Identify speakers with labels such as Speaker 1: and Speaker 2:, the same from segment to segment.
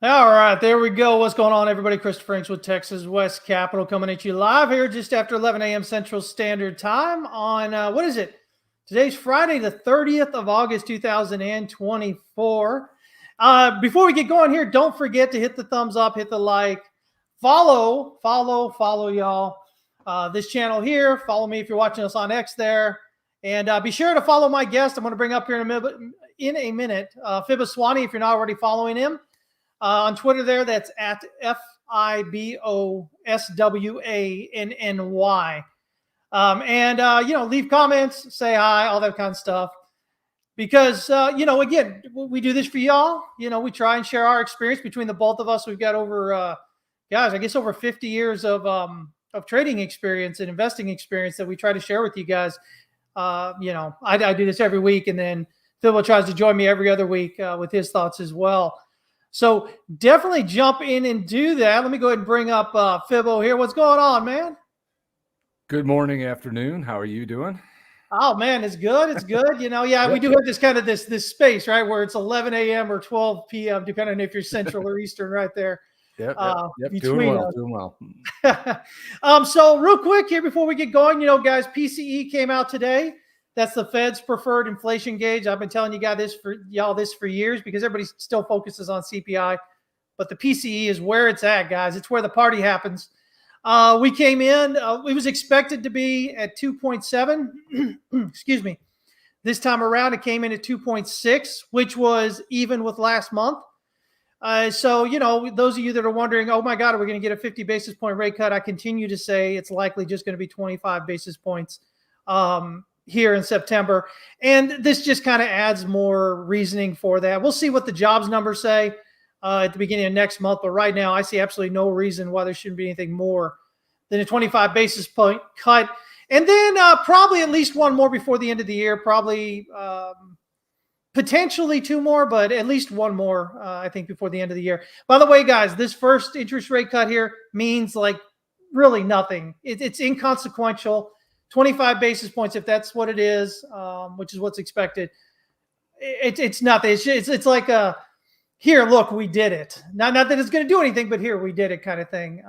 Speaker 1: All right, there we go. What's going on, everybody? Christopher Franks with Texas West Capital coming at you live here just after 11 a.m. Central Standard Time on, what is it? Today's Friday, the 30th of August, 2024. Before we get going here, don't forget to hit the thumbs up, hit the like, follow y'all. This channel here. Follow me if you're watching us on X there. And be sure to follow my guest. I'm going to bring up here in a minute, FiboSwanny, if you're not already following him. On Twitter there, that's at FiboSwanny. Leave comments, say hi, all that kind of stuff. Because, again, we do this for y'all. We try and share our experience between the both of us. We've got over, over 50 years of trading experience and investing experience that we try to share with you guys. I do this every week, and then Fibo tries to join me every other week with his thoughts as well. So definitely jump in and do that. Let me go ahead and bring up Fibo here. What's going on, man?
Speaker 2: Good morning, afternoon. How are you doing?
Speaker 1: Oh, man, it's good. It's good. We do have this kind of this space, right, where it's 11 a.m. or 12 p.m., depending on if you're Central or Eastern right there.
Speaker 2: Yep. Doing well.
Speaker 1: So real quick here before we get going, guys, PCE came out today. That's the Fed's preferred inflation gauge. I've been telling you guys this for years because everybody still focuses on CPI, but the PCE is where it's at, guys. It's where the party happens. We came in. It was expected to be at 2.7. Excuse me. This time around, it came in at 2.6, which was even with last month. So those of you that are wondering, oh my God, are we going to get a 50 basis point rate cut? I continue to say it's likely just going to be 25 basis points. Here in September. And this just kind of adds more reasoning for that. We'll see what the jobs numbers say at the beginning of next month. But right now, I see absolutely no reason why there shouldn't be anything more than a 25 basis point cut. And then probably at least one more before the end of the year, probably potentially two more, but at least one more, I think, before the end of the year. By the way, guys, this first interest rate cut here means like really nothing. It's inconsequential. 25 basis points, if that's what it is, which is what's expected. It's nothing. It's like a, here, look, we did it. Not that it's going to do anything, but here, we did it kind of thing.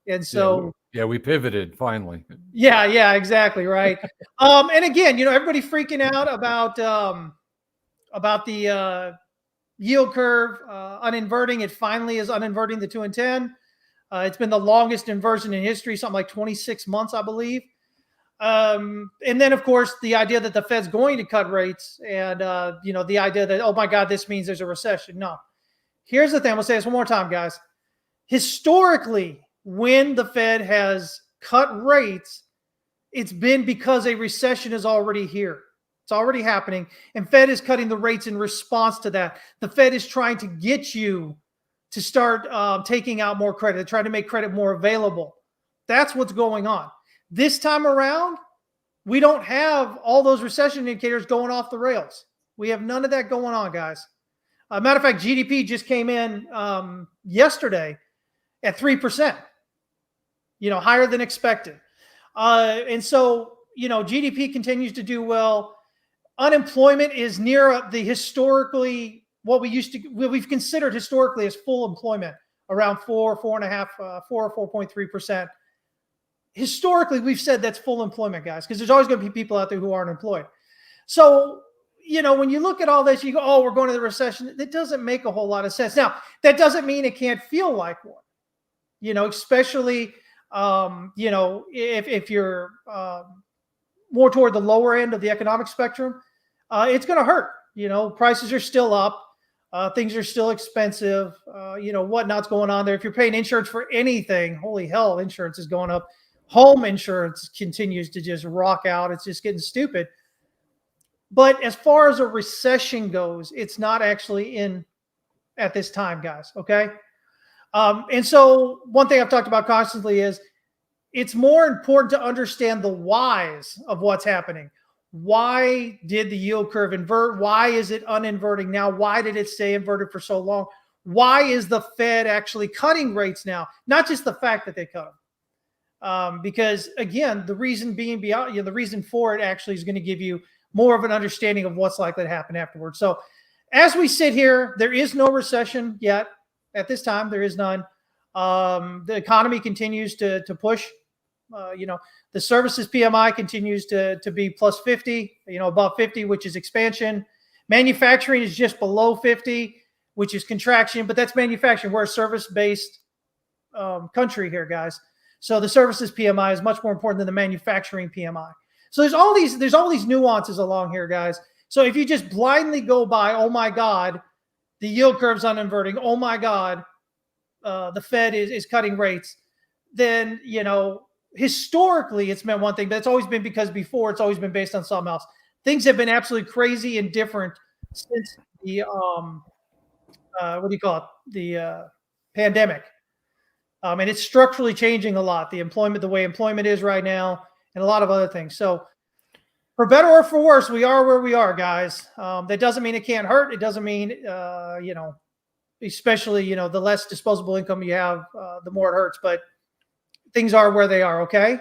Speaker 1: And so.
Speaker 2: Yeah, we pivoted finally.
Speaker 1: Yeah, exactly, right. And again, everybody freaking out about the yield curve uninverting. It finally is uninverting the 2 and 10. It's been the longest inversion in history, something like 26 months, I believe. And then, of course, the idea that the Fed's going to cut rates and, the idea that, oh, my God, this means there's a recession. No. Here's the thing. I'm going to say this one more time, guys. Historically, when the Fed has cut rates, it's been because a recession is already here. It's already happening. And Fed is cutting the rates in response to that. The Fed is trying to get you to start taking out more credit, trying to make credit more available. That's what's going on. This time around, we don't have all those recession indicators going off the rails. We have none of that going on, guys. Matter of fact, GDP just came in yesterday at 3%, higher than expected. And so, GDP continues to do well. Unemployment is near the historically, what we've considered historically as full employment, around 4.3%. Historically, we've said that's full employment, guys, because there's always going to be people out there who aren't employed. So, when you look at all this, you go, oh, we're going to the recession. That doesn't make a whole lot of sense. Now, that doesn't mean it can't feel like one, especially, if you're more toward the lower end of the economic spectrum, it's going to hurt. Prices are still up. Things are still expensive. Whatnot's going on there. If you're paying insurance for anything, holy hell, insurance is going up. Home insurance continues to just rock out. It's just getting stupid. But as far as a recession goes, it's not actually in at this time, guys. Okay. And so one thing I've talked about constantly is it's more important to understand the whys of what's happening. Why did the yield curve invert? Why is it uninverting now? Why did it stay inverted for so long? Why is the Fed actually cutting rates now? Not just the fact that they cut them. Because again, the reason being beyond, the reason for it actually is going to give you more of an understanding of what's likely to happen afterwards. So as we sit here, there is no recession yet. At this time, there is none. The economy continues to push. The services PMI continues to be plus 50, above 50, which is expansion. Manufacturing is just below 50, which is contraction, but that's manufacturing. We're a service-based country here, guys. So the services PMI is much more important than the manufacturing PMI. So there's all these nuances along here, guys. So if you just blindly go by, oh my God, the yield curve's uninverting, oh my God, the Fed is cutting rates, then, historically it's meant one thing, but it's always been because before it's always been based on something else. Things have been absolutely crazy and different since the the pandemic. And it's structurally changing a lot. The way employment is right now, and a lot of other things. So for better or for worse, we are where we are, guys. That doesn't mean it can't hurt. It doesn't mean, especially, the less disposable income you have, the more it hurts. But things are where they are. Okay.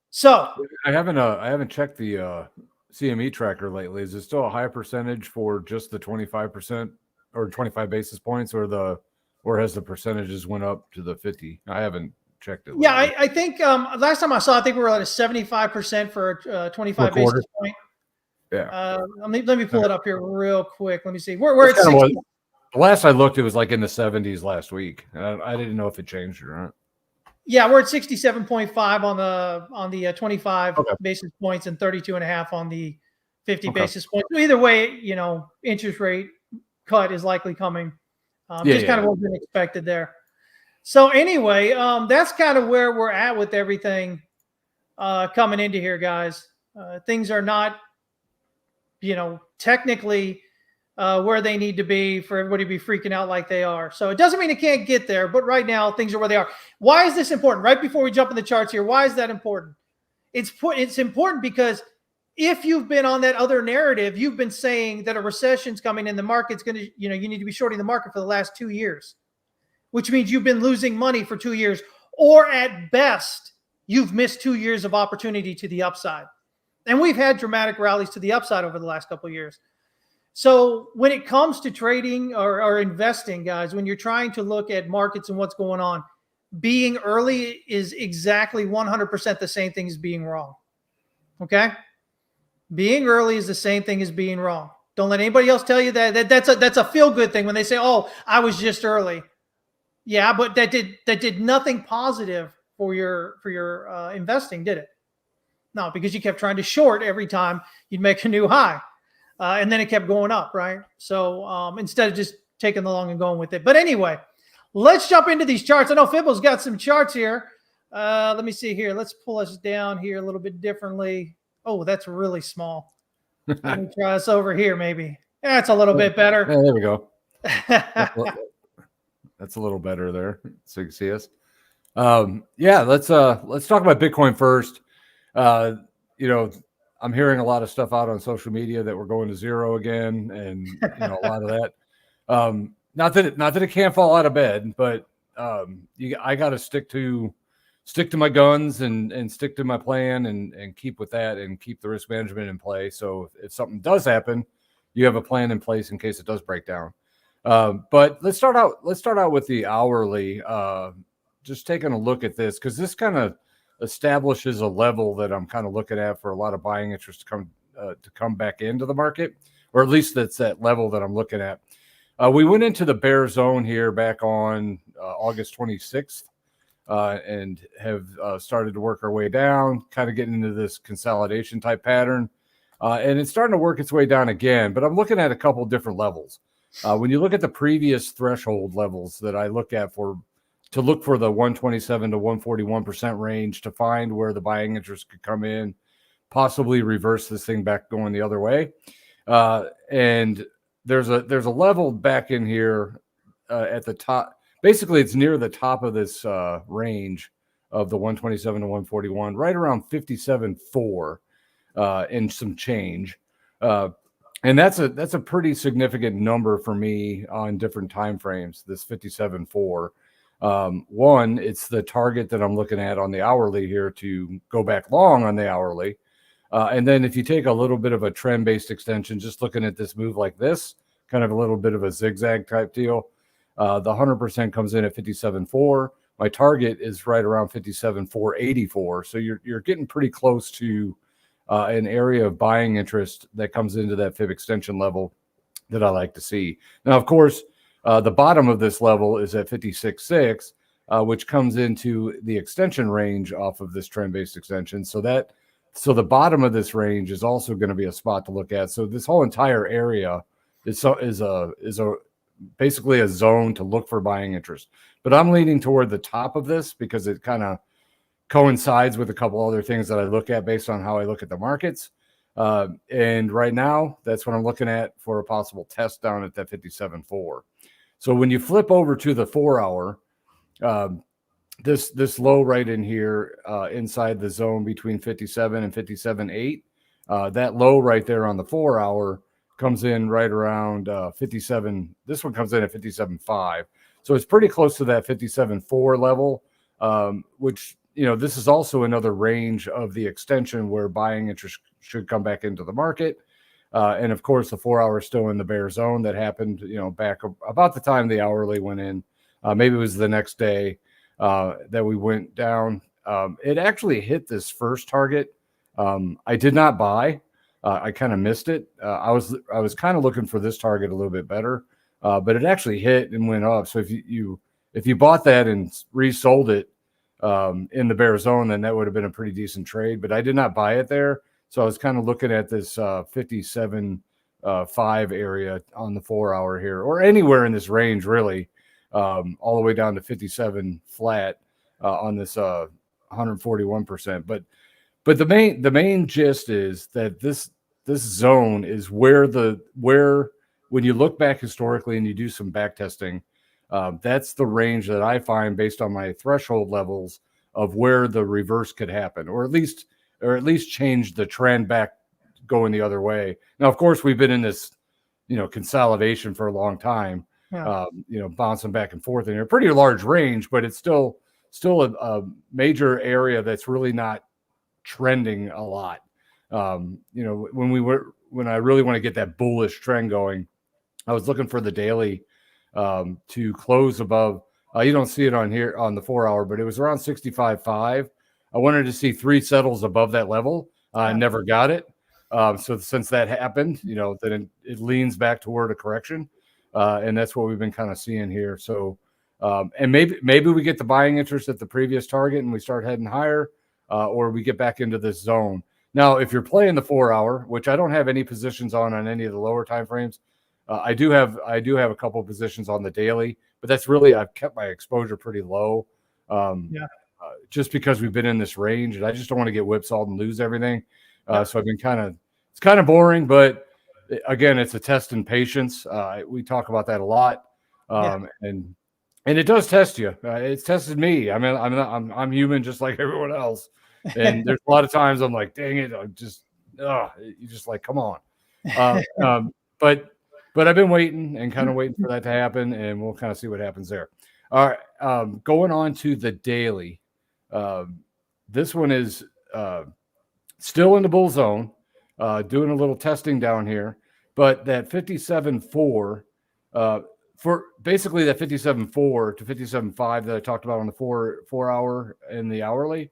Speaker 1: So
Speaker 2: I haven't checked the CME tracker lately. Is it still a high percentage for just the 25% or 25 basis points, or has the percentages went up to the 50? I haven't checked it lately.
Speaker 1: Yeah, I think last time I saw, I think we were at a 75% for a 25 basis point.
Speaker 2: Yeah.
Speaker 1: Let me pull it up here real quick. Let me see. We're at 60.
Speaker 2: Last I looked, it was like in the 70s last week. I didn't know if it changed or not.
Speaker 1: Yeah, we're at 67.5 on the 25 basis points and 32.5 on the 50 basis points. So either way, interest rate cut is likely coming. Kind of what's been expected there. So anyway, that's kind of where we're at with everything coming into here, guys. Things are not, technically where they need to be for everybody to be freaking out like they are. So it doesn't mean it can't get there, but right now things are where they are. Why is this important? Right before we jump in the charts here, why is that important? It's important because if you've been on that other narrative, you've been saying that a recession's coming and the market's going to, you need to be shorting the market for the last 2 years, which means you've been losing money for 2 years, or at best, you've missed 2 years of opportunity to the upside. And we've had dramatic rallies to the upside over the last couple of years. So when it comes to trading or investing, guys, when you're trying to look at markets and what's going on, being early is exactly 100% the same thing as being wrong. Okay? Being early is the same thing as being wrong. Don't let anybody else tell you that's a feel-good thing when they say, "Oh, I was just early." Yeah, but that did nothing positive for your investing, did it? No, because you kept trying to short every time you'd make a new high, and then it kept going up, right? So instead of just taking the long and going with it. But anyway, let's jump into these charts. I know Fibo's got some charts here. Let me see here. Let's pull us down here a little bit differently. Oh, that's really small. Let me try this over here, maybe. That's a little bit better.
Speaker 2: Yeah, there we go. That's a little better there, so you can see us. Let's talk about Bitcoin first. I'm hearing a lot of stuff out on social media that we're going to zero again, and a lot of that. Not that it can't fall out of bed, but I got to stick to my guns and stick to my plan and keep with that and keep the risk management in play. So if something does happen, you have a plan in place in case it does break down. But let's start out with the hourly. Just taking a look at this, because this kind of establishes a level that I'm kind of looking at for a lot of buying interest to come back into the market, or at least that's that level that I'm looking at. We went into the bear zone here back on August 26th. And have started to work our way down, kind of getting into this consolidation type pattern. And it's starting to work its way down again, but I'm looking at a couple different levels. When you look at the previous threshold levels that I look at to look for the 127 to 141% range to find where the buying interest could come in, possibly reverse this thing back going the other way. And there's a level back in here at the top. Basically, it's near the top of this range of the 127 to 141, right around 57.4 and some change. And that's a pretty significant number for me on different time frames, this 57.4. One, it's the target that I'm looking at on the hourly here to go back long on the hourly. And then if you take a little bit of a trend-based extension, just looking at this move like this, kind of a little bit of a zigzag type deal, The 100% comes in at 57.4. My target is right around 57.484. So you're getting pretty close to an area of buying interest that comes into that fib extension level that I like to see. Now, of course, the bottom of this level is at 56.6, which comes into the extension range off of this trend-based extension. So the bottom of this range is also going to be a spot to look at. So this whole entire area is basically a zone to look for buying interest. But I'm leaning toward the top of this because it kind of coincides with a couple other things that I look at based on how I look at the markets. And right now, that's what I'm looking at for a possible test down at that 57.4. So when you flip over to the 4 hour, this low right in here inside the zone between 57 and 57.8, that low right there on the 4 hour comes in right around 57. This one comes in at 57.5. So it's pretty close to that 57.4 level, which, this is also another range of the extension where buying interest should come back into the market. And of course, the 4 hour is still in the bear zone. That happened, back about the time the hourly went in. Maybe it was the next day that we went down. It actually hit this first target. I did not buy. I kind of missed it. I was kind of looking for this target a little bit better, but it actually hit and went up. So if you bought that and resold it in the bear zone, then that would have been a pretty decent trade. But I did not buy it there, so I was kind of looking at this 57.5 area on the 4 hour here, or anywhere in this range really, all the way down to 57 flat on this 141%. But the main gist is that this zone is where when you look back historically and you do some back testing, that's the range that I find based on my threshold levels of where the reverse could happen, or at least change the trend back going the other way. Now, of course, we've been in this consolidation for a long time, bouncing back and forth in a pretty large range, but it's still a major area that's really not trending a lot. When I really want to get that bullish trend going, I was looking for the daily to close above. You don't see it on here on the 4 hour, but it was around 65.5. I wanted to see 3 settles above that level. I never got it. So since that happened, then it leans back toward a correction, and that's what we've been kind of seeing here. So, and maybe we get the buying interest at the previous target and we start heading higher, or we get back into this zone. Now, if you're playing the 4 hour, which I don't have any positions on any of the lower time frames, I do have a couple of positions on the daily, but that's really, I've kept my exposure pretty low, just because we've been in this range, and I just don't want to get whipsawed and lose everything. So I've been it's kind of boring, but again, it's a test in patience. We talk about that a lot, and it does test you. It's tested me. I mean, I'm human just like everyone else, and there's a lot of times I'm like, dang it, you just like, come on. But I've been waiting and kind of waiting for that to happen, and we'll kind of see what happens there. All right, going on to the daily. This one is still in the bull zone, doing a little testing down here, but that 57.4, for basically that 57.4 to 57.5 that I talked about on the 4 hour and the hourly,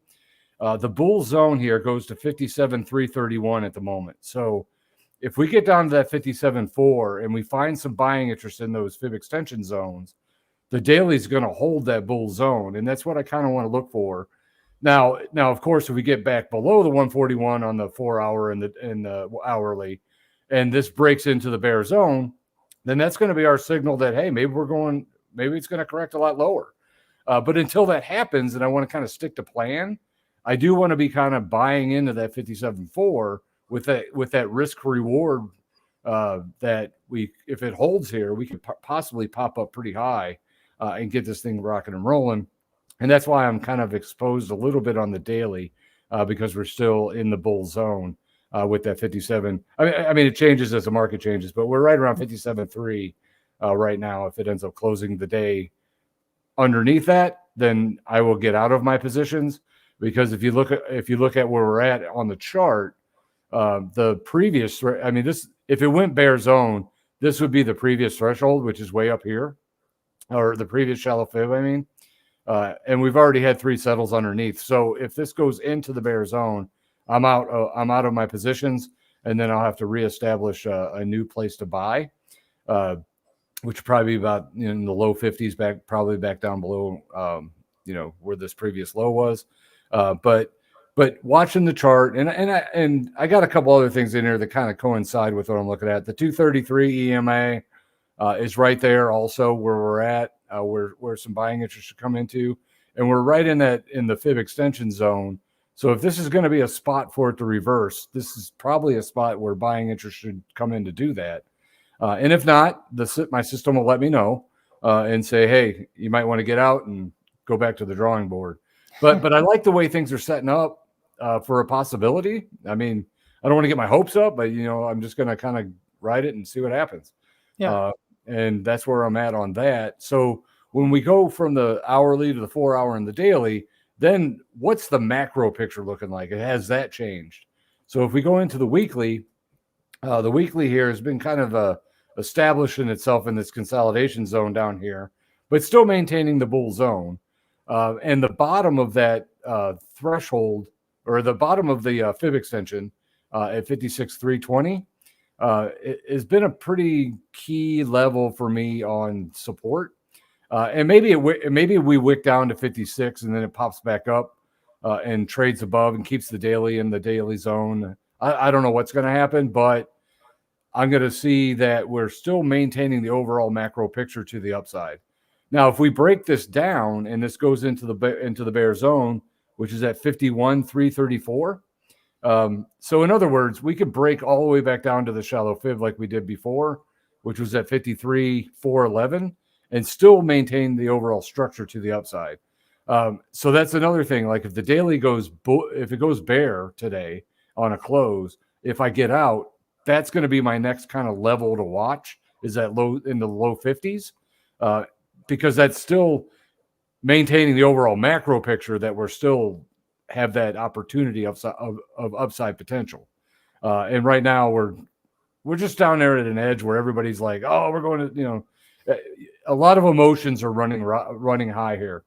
Speaker 2: the bull zone here goes to 57.331 at the moment. So if we get down to that 57.4 and we find some buying interest in those fib extension zones, the daily is going to hold that bull zone, and that's what I kind of want to look for. Now, of course, if we get back below the 141 on the 4 hour and the hourly, and this breaks into the bear zone, then that's going to be our signal that, hey, maybe it's going to correct a lot lower. But until that happens, and I want to kind of stick to plan, I do want to be kind of buying into that 57.4 with that risk reward that if it holds here, we could possibly pop up pretty high and get this thing rocking and rolling. And that's why I'm kind of exposed a little bit on the daily because we're still in the bull zone with that 57. I mean, it changes as the market changes, but we're right around 57.3 right now. If it ends up closing the day underneath that, then I will get out of my positions, because if you look at where we're at on the chart, the previous, if it went bear zone, this would be the previous threshold, which is way up here. or the previous shallow fib, I mean. And we've already had 3 settles underneath. So if this goes into the bear zone, I'm out of my positions, and then I'll have to reestablish a new place to buy, which would probably be about in the low 50s, probably back down below where this previous low was. But watching the chart, and I got a couple other things in here that kind of coincide with what I'm looking at. The 233 EMA is right there also where we're at, where some buying interest should come into. And we're right in the fib extension zone. So if this is going to be a spot for it to reverse, this is probably a spot where buying interest should come in to do that. And if not, my system will let me know and say, hey, you might want to get out and go back to the drawing board. But I like the way things are setting up for a possibility. I mean, I don't want to get my hopes up, but I'm just going to kind of ride it and see what happens.
Speaker 1: Yeah.
Speaker 2: And that's where I'm at on that. So when we go from the hourly to the 4-hour and the daily, then what's the macro picture looking like? Has that changed? So if we go into the weekly here has been kind of establishing itself in this consolidation zone down here, but still maintaining the bull zone. And the bottom of that threshold, or the bottom of the fib extension at 56,320, it has been a pretty key level for me on support. And maybe we wick down to 56 and then it pops back up and trades above and keeps the daily in the daily zone. I don't know what's going to happen, but I'm going to see that we're still maintaining the overall macro picture to the upside. Now, if we break this down and this goes into the bear zone, which is at 51,334. So in other words, we could break all the way back down to the shallow fib like we did before, which was at 53,411, and still maintain the overall structure to the upside. So that's another thing. Like if the daily goes bear today on a close, if I get out, that's going to be my next kind of level to watch, is that low in the low 50s, because that's still maintaining the overall macro picture that we're still have that opportunity of upside potential. And right now we're just down there at an edge where everybody's like, oh, we're going to, a lot of emotions are running high here.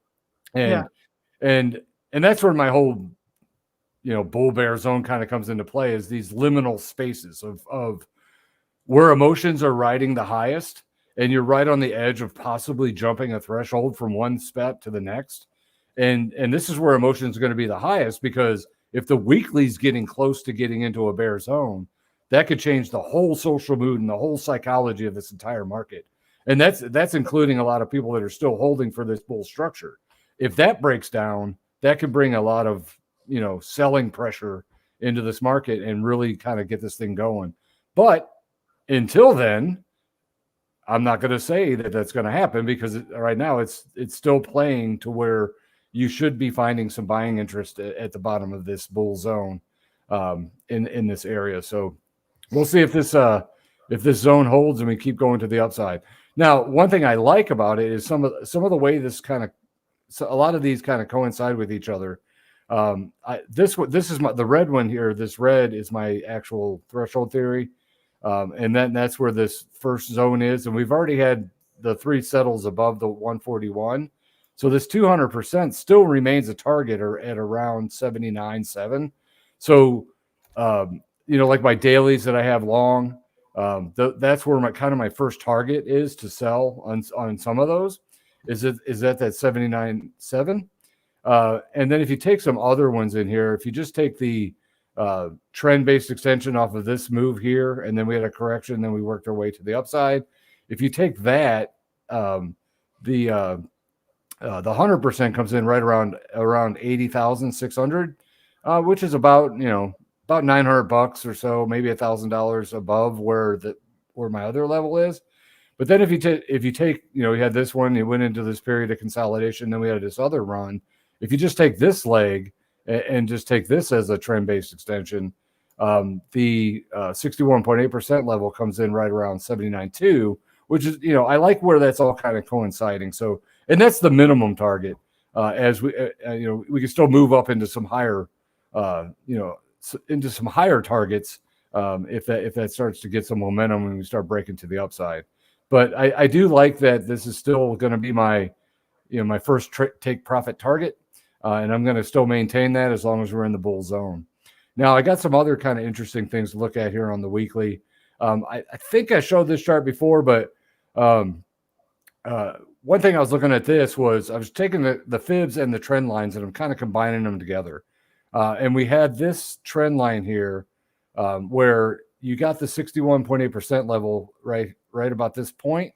Speaker 2: And that's where my whole, bull bear zone kind of comes into play, is these liminal spaces of where emotions are riding the highest, and you're right on the edge of possibly jumping a threshold from one spot to the next. And this is where emotion is going to be the highest, because if the weekly's getting close to getting into a bear zone, that could change the whole social mood and the whole psychology of this entire market. And that's including a lot of people that are still holding for this bull structure. If that breaks down, that could bring a lot of, selling pressure into this market and really kind of get this thing going. But until then, I'm not going to say that that's going to happen, because right now it's still playing to where you should be finding some buying interest at the bottom of this bull zone in this area. So we'll see if this zone holds and we keep going to the upside. Now, one thing I like about it is some of the way a lot of these kind of coincide with each other. This is the red one here. This red is my actual threshold theory. And then that's where this first zone is. And we've already had the 3 settles above the 141. So this 200% still remains a target, or at around 79.7. So, like my dailies that I have long, that's where my first target is to sell on some of those. Is at that 79.7. And then if you take some other ones in here, if you just take the trend-based extension off of this move here, and then we had a correction, then we worked our way to the upside. If you take that, the 100% comes in right around 80,600, which is about $900 or so, maybe $1,000 above where my other level is. But then if you take, we had this one, it went into this period of consolidation, then we had this other run. If you just take this leg and just take this as a trend-based extension, the 61.8% level comes in right around 79.2, which is, I like where that's all kind of coinciding. So, and that's the minimum target. As we, we can still move up into some higher, into some higher targets if that starts to get some momentum and we start breaking to the upside. But I do like that this is still going to be my, my first take profit target. And I'm going to still maintain that as long as we're in the bull zone. Now, I got some other kind of interesting things to look at here on the weekly. I think I showed this chart before, but one thing I was looking at this was I was taking the fibs and the trend lines and I'm kind of combining them together. And we had this trend line here where you got the 61.8% level right about this point.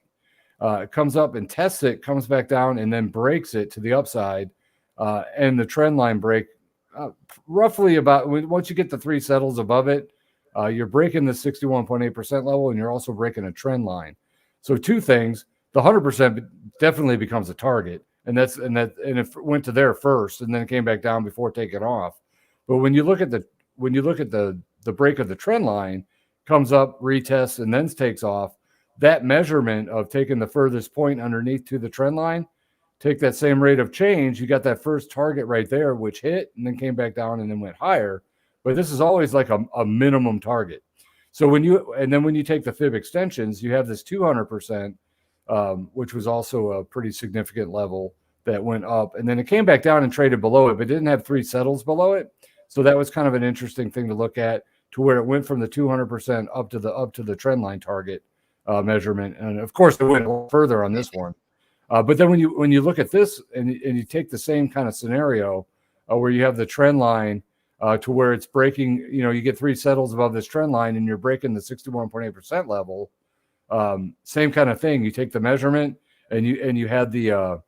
Speaker 2: It comes up and tests it, comes back down, and then breaks it to the upside. And the trend line break roughly about once you get the 3 settles above it, you're breaking the 61.8% level, and you're also breaking a trend line. So 2 things: the 100% definitely becomes a target, and it went to there first, and then it came back down before taking off. But when you look at the break of the trend line, comes up, retests, and then takes off. That measurement of taking the furthest point underneath to the trend line, take that same rate of change, you got that first target right there, which hit and then came back down and then went higher. But this is always like a minimum target. So when you take the fib extensions, you have this 200%, which was also a pretty significant level that went up. And then it came back down and traded below it, but didn't have 3 settles below it. So that was kind of an interesting thing to look at, to where it went from the 200% up to the trend line target measurement. And of course, it went a little further on this one. But then when you look at this and you take the same kind of scenario where you have the trend line to where it's breaking, you get 3 settles above this trend line and you're breaking the 61.8% level. Same kind of thing. You take the measurement and you had the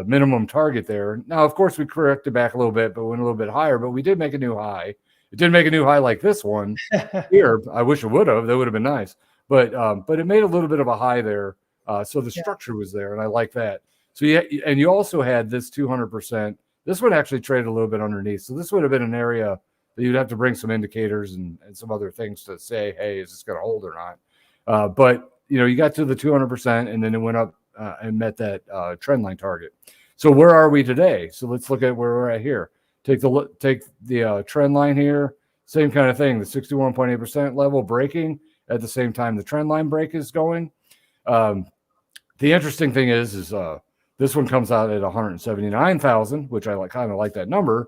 Speaker 2: minimum target there. Now, of course, we corrected back a little bit, but went a little bit higher. But we did make a new high. It didn't make a new high like this one here. I wish it would have. That would have been nice. But it made a little bit of a high there. So the structure was there, and I like that. So you also had this 200%. This one actually traded a little bit underneath. So this would have been an area that you'd have to bring some indicators and some other things to say, hey, is this going to hold or not? But you got to the 200%, and then it went up and met that trend line target. So where are we today? So let's look at where we're at here. Take the trend line here. Same kind of thing. The 61.8% level breaking at the same time the trend line break is going. The interesting thing is this one comes out at 179,000, which I kind of like that number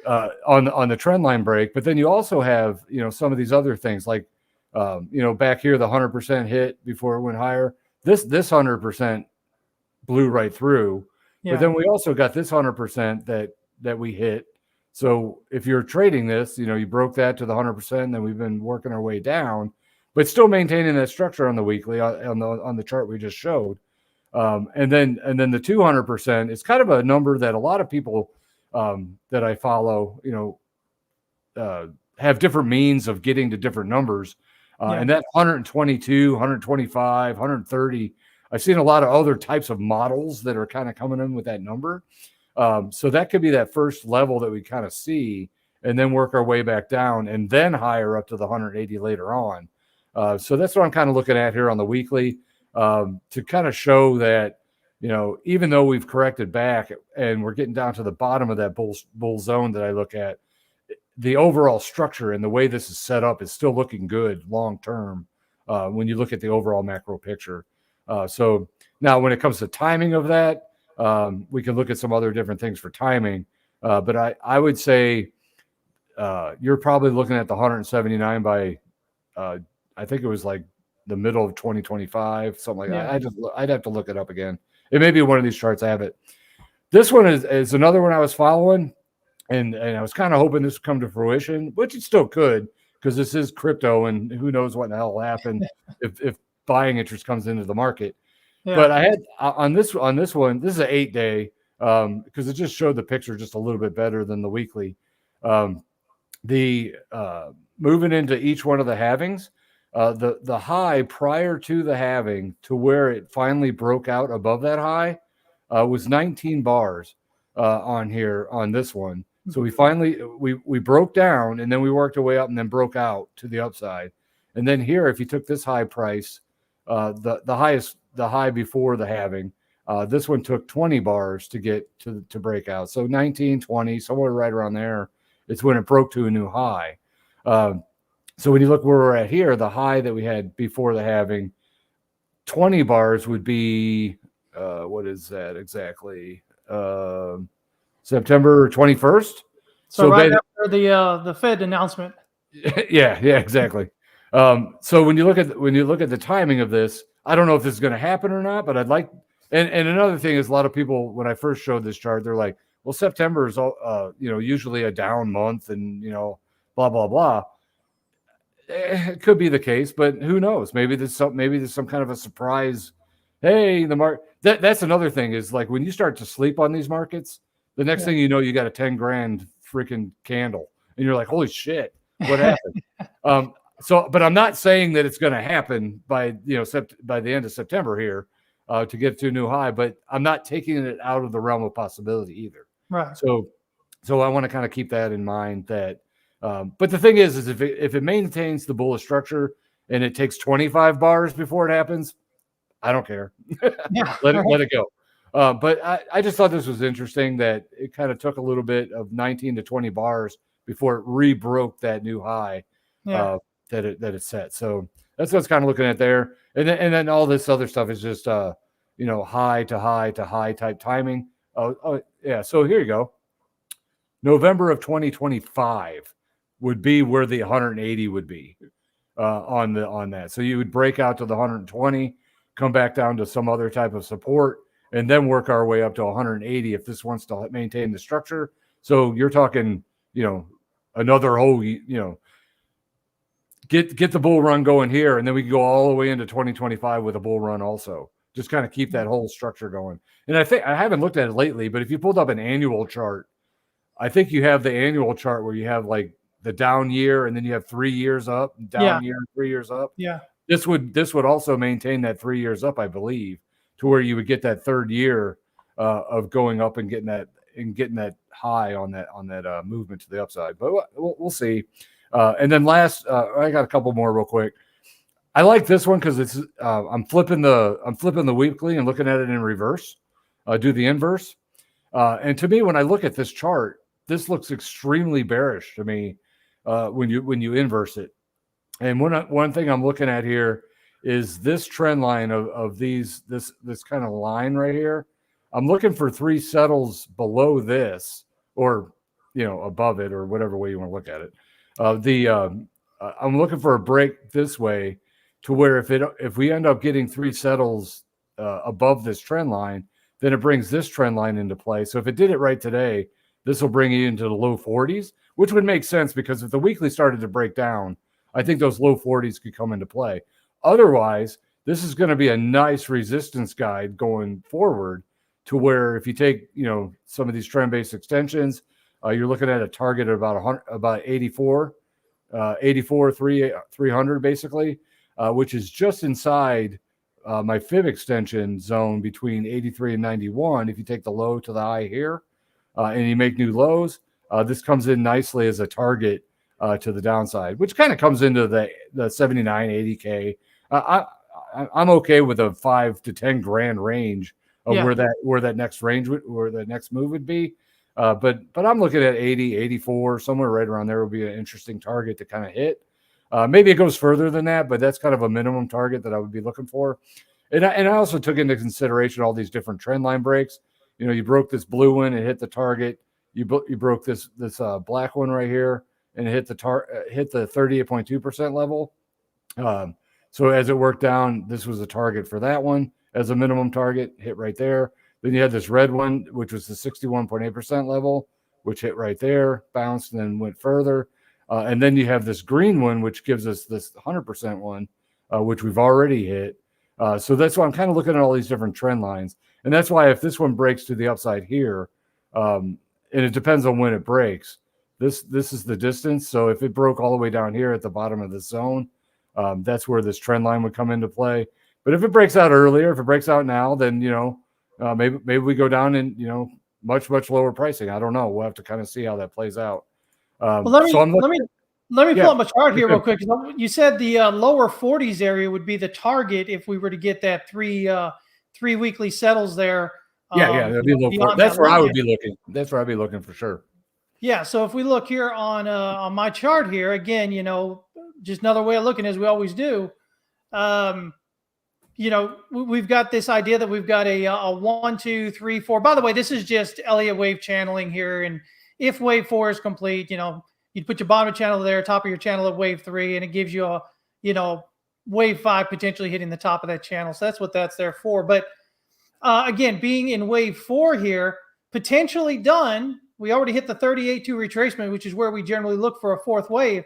Speaker 2: on the trend line break. But then you also have some of these other things like back here the 100% hit before it went higher. This 100% blew right through. Yeah. But then we also got this 100% that we hit. So if you're trading this, you broke that to the 100%, and then we've been working our way down, but still maintaining that structure on the weekly on the chart we just showed. And then the 200% is kind of a number that a lot of people that I follow, have different means of getting to different numbers. And that 122, 125, 130, I've seen a lot of other types of models that are kind of coming in with that number. So that could be that first level that we kind of see, and then work our way back down and then higher up to the 180 later on. So that's what I'm kind of looking at here on the weekly to kind of show that, even though we've corrected back and we're getting down to the bottom of that bull zone that I look at, the overall structure and the way this is set up is still looking good long term when you look at the overall macro picture. So now when it comes to timing of that, we can look at some other different things for timing. But I would say you're probably looking at the 179 by I think it was like the middle of 2025, something like that. I'd have to look it up again. It may be one of these charts. I have it. This one is another one I was following, and I was kind of hoping this would come to fruition, which it still could, because this is crypto, and who knows what the hell will happen if buying interest comes into the market. Yeah. But I had on this one, this is an 8-day because it just showed the picture just a little bit better than the weekly. Moving into each one of the halvings. The high prior to the halving to where it finally broke out above that high was 19 bars on here on this one. So we finally we broke down, and then we worked our way up and then broke out to the upside. And then here, if you took this high price, the high before the halving, this one took 20 bars to get to break out. So 19, 20, somewhere right around there, it's when it broke to a new high. So when you look where we're at here, the high that we had before the halving, 20 bars would be, what is that exactly? September 21st.
Speaker 1: So right after the Fed announcement.
Speaker 2: Yeah, exactly. So when you look at the timing of this, I don't know if this is going to happen or not, but I'd like, and another thing is a lot of people, when I first showed this chart, they're like, well, September is usually a down month, and blah blah blah. It could be the case, but who knows? Maybe there's some kind of a surprise. Hey, the market. That's another thing is like when you start to sleep on these markets, the next thing you know, you got a 10 grand freaking candle, and you're like, holy shit, what happened? But I'm not saying that it's going to happen by by the end of September here to get to a new high, but I'm not taking it out of the realm of possibility either.
Speaker 1: Right.
Speaker 2: So I want to kind of keep that in mind. That, but the thing is if it maintains the bullish structure and it takes 25 bars before it happens, I don't care. Let it go. But I just thought this was interesting that it kind of took a little bit of 19 to 20 bars before it re-broke that new high that it set. So that's what I was kind of looking at there. And then all this other stuff is just high to high to high type timing. Oh yeah. So here you go. November of 2025 would be where the 180 would be on that. So you would break out to the 120, come back down to some other type of support, and then work our way up to 180 if this wants to maintain the structure. So you're talking, another whole, get the bull run going here, and then we can go all the way into 2025 with a bull run also. Just kind of keep that whole structure going. And I think I haven't looked at it lately, but if you pulled up an annual chart, I think you have the annual chart where you have like the down year, and then you have 3 years up, down year, 3 years up.
Speaker 1: Yeah.
Speaker 2: This would also maintain that 3 years up, I believe, to where you would get that third year of going up and getting that high on that movement to the upside. But we'll see. And then last, I got a couple more real quick. I like this one because it's I'm flipping the weekly and looking at it in reverse. Do the inverse. And to me, when I look at this chart, this looks extremely bearish to me when you inverse it. And one thing I'm looking at here is this trend line of this kind of line right here. I'm looking for 3 settles below this, or above it, or whatever way you want to look at it. I'm looking for a break this way to where if we end up getting 3 settles above this trend line, then it brings this trend line into play. So if it did it right today, this will bring you into the low 40s, which would make sense because if the weekly started to break down, I think those low 40s could come into play. Otherwise, this is going to be a nice resistance guide going forward to where if you take, some of these trend-based extensions, you're looking at a target of about 84, 300 basically, which is just inside my fib extension zone between 83 and 91. If you take the low to the high here and you make new lows, this comes in nicely as a target to the downside, which kind of comes into the 79, 80K. I'm okay with a 5 to 10 grand range of where that next move would be. But I'm looking at 80, 84, somewhere right around there would be an interesting target to kind of hit. Maybe it goes further than that, but that's kind of a minimum target that I would be looking for. And I also took into consideration all these different trend line breaks. You broke this blue one and hit the target. You broke this black one right here and hit the 38.2% level. So as it worked down, this was a target for that one as a minimum target, hit right there. Then you had this red one, which was the 61.8% level, which hit right there, bounced, and then went further. And then you have this green one, which gives us this 100% one, which we've already hit. So that's why I'm kind of looking at all these different trend lines. And that's why if this one breaks to the upside here, and it depends on when it breaks, this is the distance. So if it broke all the way down here at the bottom of the zone, that's where this trend line would come into play. But if it breaks out earlier, if it breaks out now, then, maybe we go down in, much, much lower pricing. I don't know. We'll have to kind of see how that plays out.
Speaker 1: Well, let me pull up my chart here real quick. You said the lower 40s area would be the target if we were to get that three weekly settles there.
Speaker 2: That'd be that's where I would be looking. That's where I'd be looking for sure.
Speaker 1: Yeah. So if we look here on my chart here again, just another way of looking, as we always do. You know, we've got this idea that we've got a 1, 2, 3, 4. By the way, this is just Elliot wave channeling here. And if wave 4 is complete, you know, you'd put your bottom channel there, top of your channel at wave 3, and it gives you a, you know, wave 5 potentially hitting the top of that channel. So that's what that's there for. But again, being in wave 4 here, potentially done. We already hit the 38.2 retracement, which is where we generally look for a fourth wave.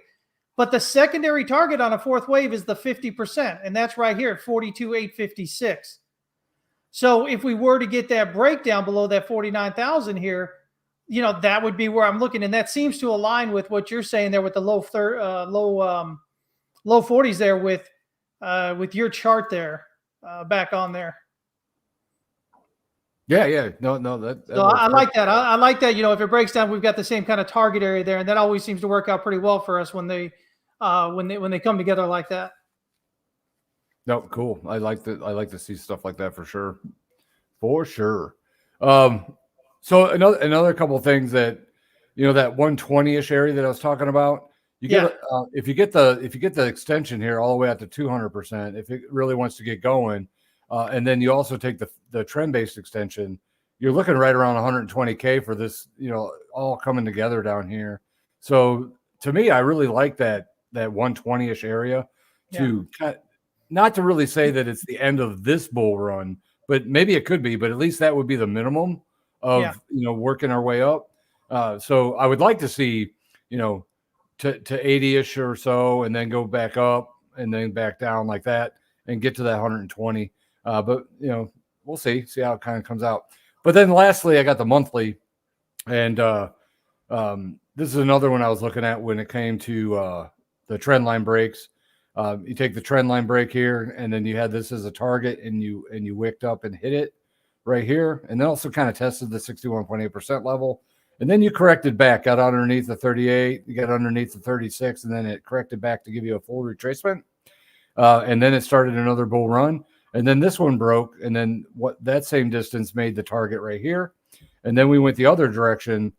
Speaker 1: But the secondary target on a fourth wave is the 50%, and that's right here at 42,856. So if we were to get that breakdown below that 49,000 here, you know, that would be where I'm looking, and that seems to align with what you're saying there with the low 40s there with your chart there back on there.
Speaker 2: Yeah. No, that
Speaker 1: so I like that. I like that. You know, if it breaks down, we've got the same kind of target area there, and that always seems to work out pretty well for us when they come together like that.
Speaker 2: No, cool. I like to see stuff like that for sure. So another couple of things that, you know, that 120-ish area that I was talking about, you get if you get the extension here all the way out to 200%, if it really wants to get going, and then you also take the trend-based extension, you're looking right around 120K for this, you know, all coming together down here. So to me, I really like that 120-ish area to cut, not to really say that it's the end of this bull run, but maybe it could be, but at least that would be the minimum of, you know, working our way up. So I would like to see, you know, to 80-ish or so, and then go back up and then back down like that and get to that 120. But, you know, we'll see how it kind of comes out. But then lastly, I got the monthly, and this is another one I was looking at when it came to the trend line breaks. You take the trend line break here, and then you had this as a target, and you wicked up and hit it right here, and then also kind of tested the 61.8% level, and then you corrected back, got underneath the 38, you got underneath the 36, and then it corrected back to give you a full retracement, and then it started another bull run, and then this one broke, and then that same distance made the target right here, and then we went the other direction,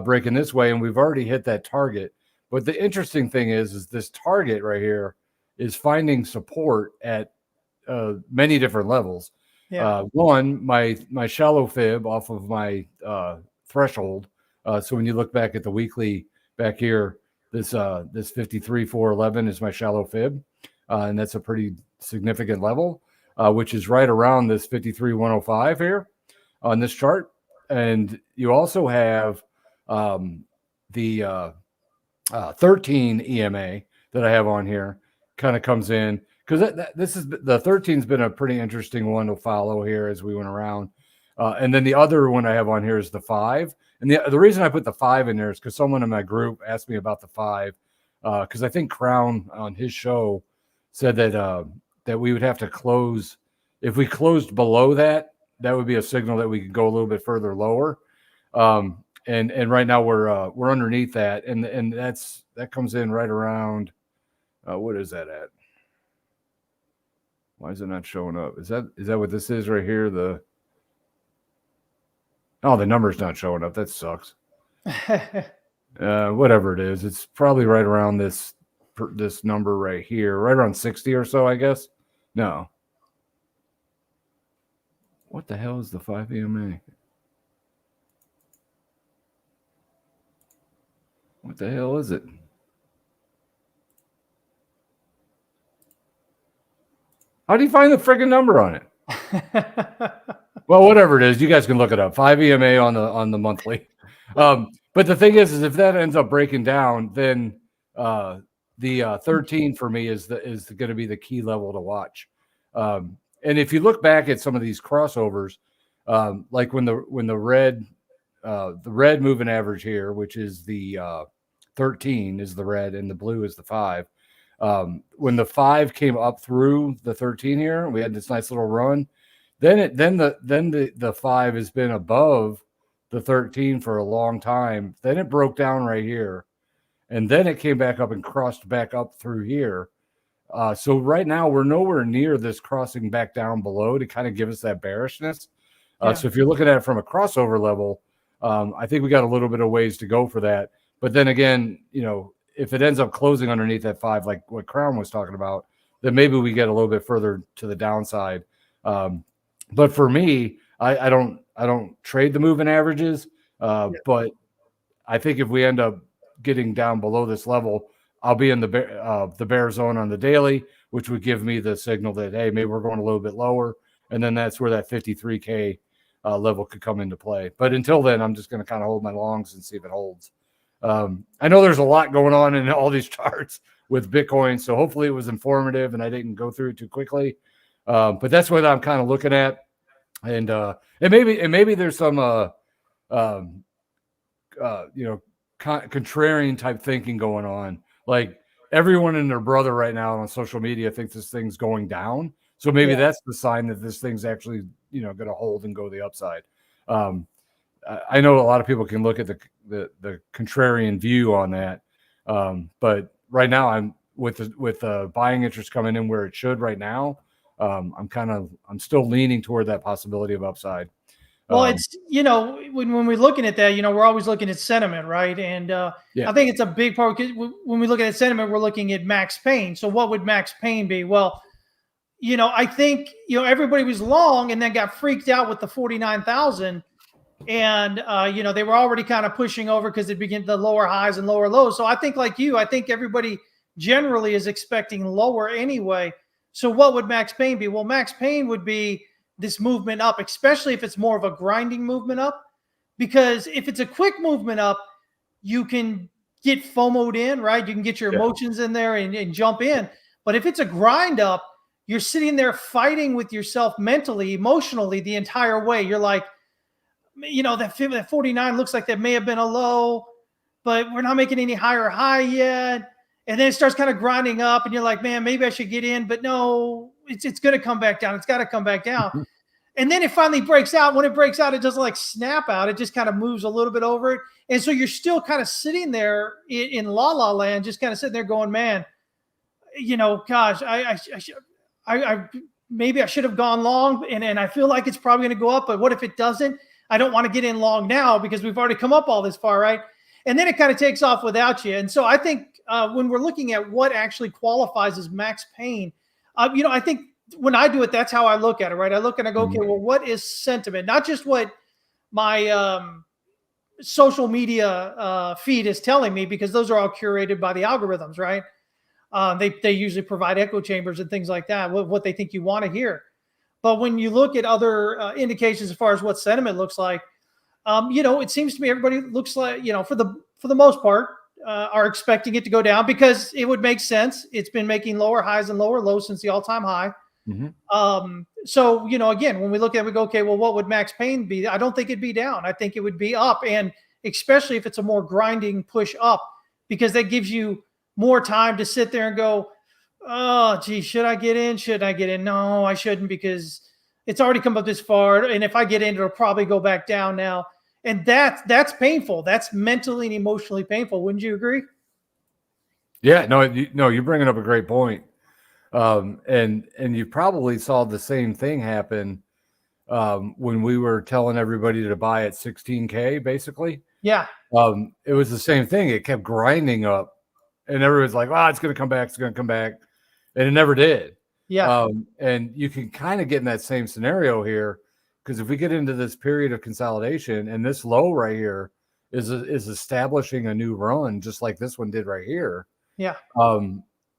Speaker 2: breaking this way, and we've already hit that target. But the interesting thing is this target right here is finding support at many different levels. One, my shallow fib off of my threshold. So when you look back at the weekly back here, this 53,411 is my shallow fib, and that's a pretty significant level, which is right around this 53,105 here on this chart. And you also have the 13 EMA that I have on here kind of comes in, because this is the 13's been a pretty interesting one to follow here as we went around. And then the other one I have on here is the 5. And the reason I put the 5 in there is because someone in my group asked me about the 5, because I think Crown on his show said that we would have to close. If we closed below that, that would be a signal that we could go a little bit further lower. And right now we're underneath that, and that comes in right around. What is that at? Why is it not showing up? Is that what this is right here? The number's not showing up. That sucks. Whatever it is, it's probably right around this number right here, right around 60 or so, I guess. No. What the hell is the 5 EMA? What the hell is it? How do you find the friggin' number on it? Well, whatever it is, you guys can look it up. 5 EMA on the monthly. But the thing is if that ends up breaking down, then the 13 for me is going to be the key level to watch. And if you look back at some of these crossovers, like when the red moving average here, which is the 13 is the red and the blue is the 5. When the 5 came up through the 13 here, we had this nice little run. Then the 5 has been above the 13 for a long time. Then it broke down right here, and then it came back up and crossed back up through here. So right now we're nowhere near this crossing back down below to kind of give us that bearishness. So if you're looking at it from a crossover level, I think we got a little bit of ways to go for that. But then again, you know, if it ends up closing underneath that 5, like what Crown was talking about, then maybe we get a little bit further to the downside. But for me, I don't trade the moving averages, but I think if we end up getting down below this level, I'll be in the bear zone on the daily, which would give me the signal that, hey, maybe we're going a little bit lower. And then that's where that 53K level could come into play. But until then, I'm just going to kind of hold my longs and see if it holds. I know there's a lot going on in all these charts with Bitcoin, so hopefully it was informative and I didn't go through it too quickly. But that's what I'm kind of looking at. And maybe there's some contrarian type thinking going on. Like everyone and their brother right now on social media thinks this thing's going down. So maybe that's the sign that this thing's actually, going to hold and go the upside. I know a lot of people can look at the contrarian view on that. But right now I'm with the buying interest coming in where it should right now. I'm still leaning toward that possibility of upside.
Speaker 1: Well, it's, when we're looking at that, we're always looking at sentiment, right? And I think it's a big part, because when we look at sentiment, we're looking at max pain. So what would max pain be? Well, I think, everybody was long and then got freaked out with the 49,000. And, they were already kind of pushing over because it began the lower highs and lower lows. So I think like I think everybody generally is expecting lower anyway. So what would max pain be? Well, max pain would be this movement up, especially if it's more of a grinding movement up, because if it's a quick movement up, you can get FOMO'd in, right? You can get your emotions in there and jump in. But if it's a grind up, you're sitting there fighting with yourself mentally, emotionally the entire way. You're like, that 49 looks like that may have been a low, but we're not making any higher high yet. And then it starts kind of grinding up and you're like, man, maybe I should get in, but no, it's going to come back down. It's got to come back down. And then it finally breaks out. When it breaks out, it doesn't like snap out. It just kind of moves a little bit over it. And so you're still kind of sitting there in la land, just kind of sitting there going, man, gosh, I maybe I should have gone long, and I feel like it's probably going to go up, but what if it doesn't? I don't want to get in long now because we've already come up all this far, right? And then it kind of takes off without you. And so I think when we're looking at what actually qualifies as max pain, I think when I do it, that's how I look at it, right? I look and I go, okay, well, what is sentiment? Not just what my social media feed is telling me, because those are all curated by the algorithms, right? They usually provide echo chambers and things like that, what they think you want to hear. But when you look at other indications as far as what sentiment looks like, it seems to me everybody looks like, for the most part, are expecting it to go down because it would make sense. It's been making lower highs and lower lows since the all-time high. So, again, when we look at it, we go, okay, well, what would max pain be? I don't think it'd be down. I think it would be up. And especially if it's a more grinding push up, because that gives you more time to sit there and go, oh, gee, should I get in? Should I get in? No, I shouldn't, because it's already come up this far. And if I get in, it'll probably go back down now. And that's painful. That's mentally and emotionally painful. Wouldn't you agree?
Speaker 2: Yeah, no, you're bringing up a great point. And you probably saw the same thing happen when we were telling everybody to buy at 16K, basically.
Speaker 1: Yeah.
Speaker 2: It was the same thing. It kept grinding up, and everyone's like, "Wow, it's going to come back. It's going to come back," and it never did.
Speaker 1: Yeah.
Speaker 2: And you can kind of get in that same scenario here, because if we get into this period of consolidation, and this low right here is establishing a new run, just like this one did right here.
Speaker 1: Yeah.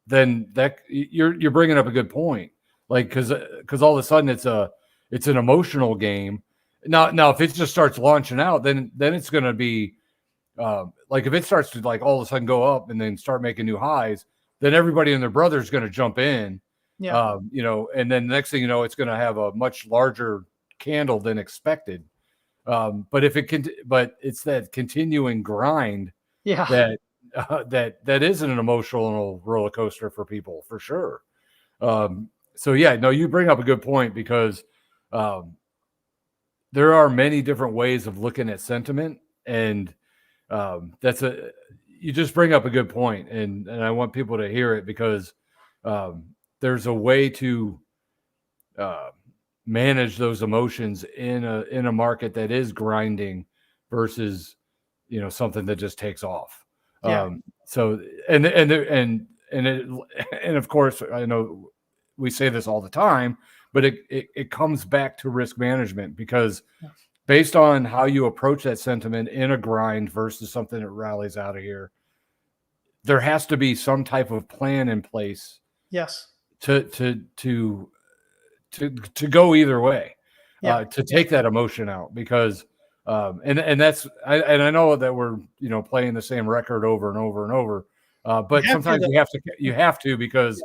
Speaker 2: Then that you're bringing up a good point, like because all of a sudden it's an emotional game. Now if it just starts launching out, then it's going to be like if it starts to like all of a sudden go up and then start making new highs, then everybody and their brother is going to jump in.
Speaker 1: Yeah.
Speaker 2: And then the next thing you know, it's going to have a much larger candle than expected. But it's that continuing grind.
Speaker 1: Yeah.
Speaker 2: That isn't an emotional roller coaster for people, for sure. So yeah, no, you bring up a good point, because there are many different ways of looking at sentiment, and you just bring up a good point, and I want people to hear it, because there's a way to manage those emotions in a market that is grinding versus something that just takes off.
Speaker 1: Yeah.
Speaker 2: So and of course, I know we say this all the time, but it comes back to risk management, because based on how you approach that sentiment in a grind versus something that rallies out of here, there has to be some type of plan in place.
Speaker 1: Yes.
Speaker 2: To go either way, to take that emotion out, because and that's I know that we're playing the same record over and over and over, but sometimes you have to because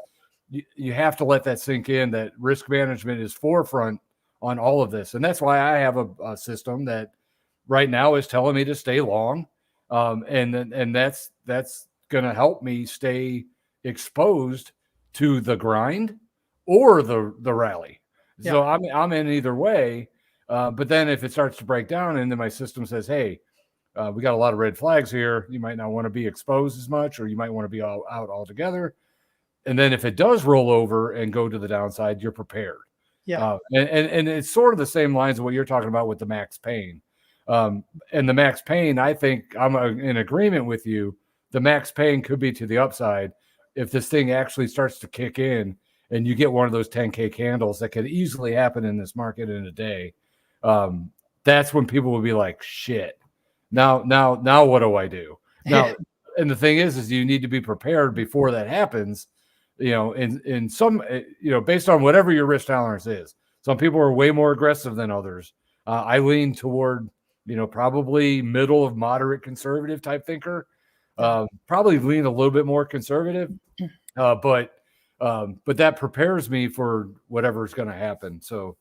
Speaker 2: you have to let that sink in, that risk management is forefront on all of this. And that's why I have a system that right now is telling me to stay long, and that's going to help me stay exposed to the grind or the rally. So I'm in either way. But then if it starts to break down and then my system says, hey, we got a lot of red flags here, you might not want to be exposed as much, or you might want to be out altogether. And then if it does roll over and go to the downside, you're prepared.
Speaker 1: Yeah.
Speaker 2: And it's sort of the same lines of what you're talking about with the max pain. And the max pain, I think I'm in agreement with you. The max pain could be to the upside if this thing actually starts to kick in and you get one of those 10K candles that could easily happen in this market in a day. That's when people will be like, shit, now what do I do? Now, and the thing is you need to be prepared before that happens. In some, based on whatever your risk tolerance is. Some people are way more aggressive than others. I lean toward, probably middle of moderate conservative type thinker. Probably lean a little bit more conservative, but that prepares me for whatever's going to happen. So